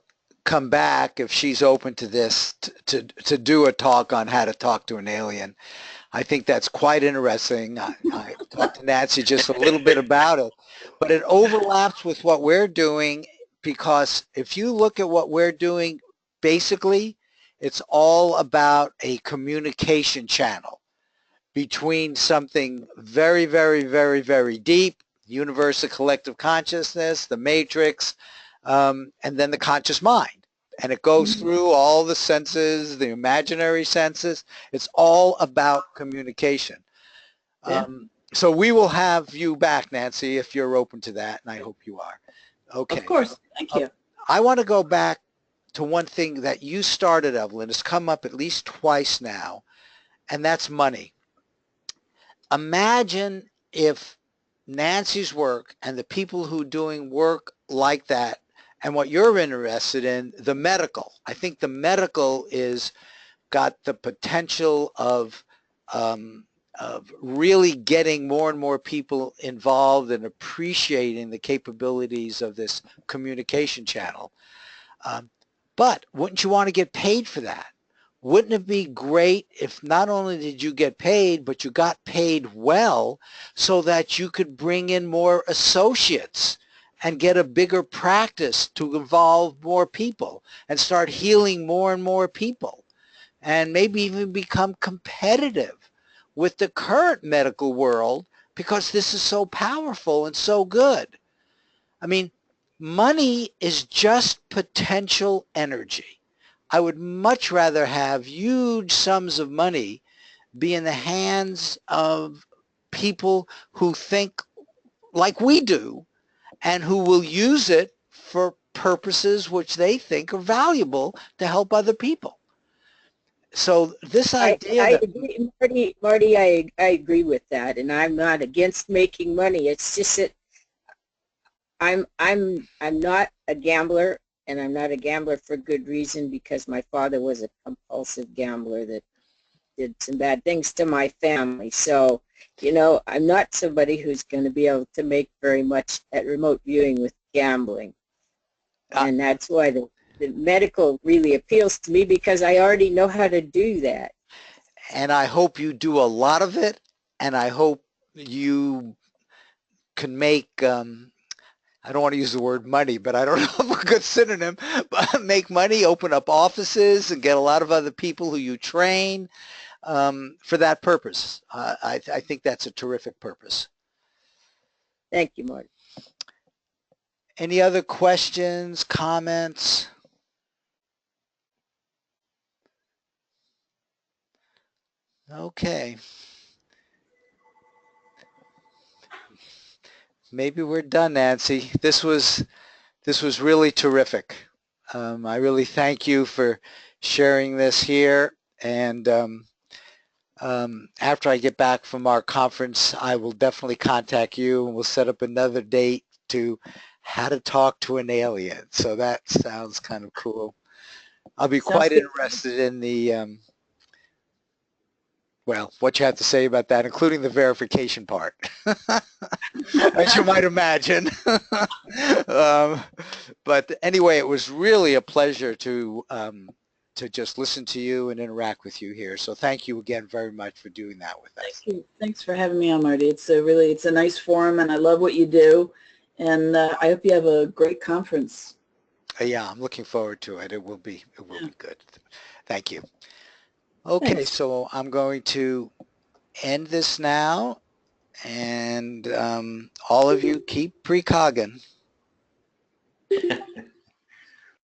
come back if she's open to this to do a talk on how to talk to an alien. I think that's quite interesting. I talked to Nancy just a little bit about it, but it overlaps with what we're doing, because if you look at what we're doing, basically, it's all about a communication channel between something very, very, very, very deep, universe of collective consciousness, the matrix, and then the conscious mind. And it goes through all the senses, the imaginary senses. It's all about communication. Yeah. So we will have you back, Nancy, if you're open to that, and I hope you are. Okay. Of course. Thank you. I want to go back to one thing that you started, Evelyn. It's come up at least twice now, and that's money. Imagine if Nancy's work and the people who are doing work like that, and what you're interested in, the medical. I think the medical is got the potential of really getting more and more people involved and appreciating the capabilities of this communication channel. But wouldn't you want to get paid for that? Wouldn't it be great if not only did you get paid, but you got paid well so that you could bring in more associates and get a bigger practice to involve more people and start healing more and more people, and maybe even become competitive with the current medical world because this is so powerful and so good. I mean, money is just potential energy. I would much rather have huge sums of money be in the hands of people who think like we do and who will use it for purposes which they think are valuable to help other people. So this idea I that agree, Marty, I agree with that, and I'm not against making money. It's just that I'm not a gambler, and I'm not a gambler for good reason, because my father was a compulsive gambler that did some bad things to my family. So, you know, I'm not somebody who's going to be able to make very much at remote viewing with gambling. And that's why the medical really appeals to me, because I already know how to do that. and I hope you do a lot of it, and I hope you can make, I don't want to use the word money, but I don't know of a good synonym, but make money, open up offices, and get a lot of other people who you train for that purpose. I think that's a terrific purpose. Thank you, Marty. Any other questions, comments? Okay. Maybe we're done, Nancy. This was really terrific. I really thank you for sharing this here. And after I get back from our conference, I will definitely contact you, and we'll set up another date to how to talk to an alien. So that sounds kind of cool. I'll be quite interested in the, well, what you have to say about that, including the verification part, as you might imagine. But anyway, it was really a pleasure to just listen to you and interact with you here. So thank you again very much for doing that with us. Thank you. Thanks for having me on, Marty. It's a nice forum, and I love what you do. And I hope you have a great conference. Yeah, I'm looking forward to it. It will be good. Thank you. Okay, Thanks. so I'm going to end this now, and all of you keep precogging.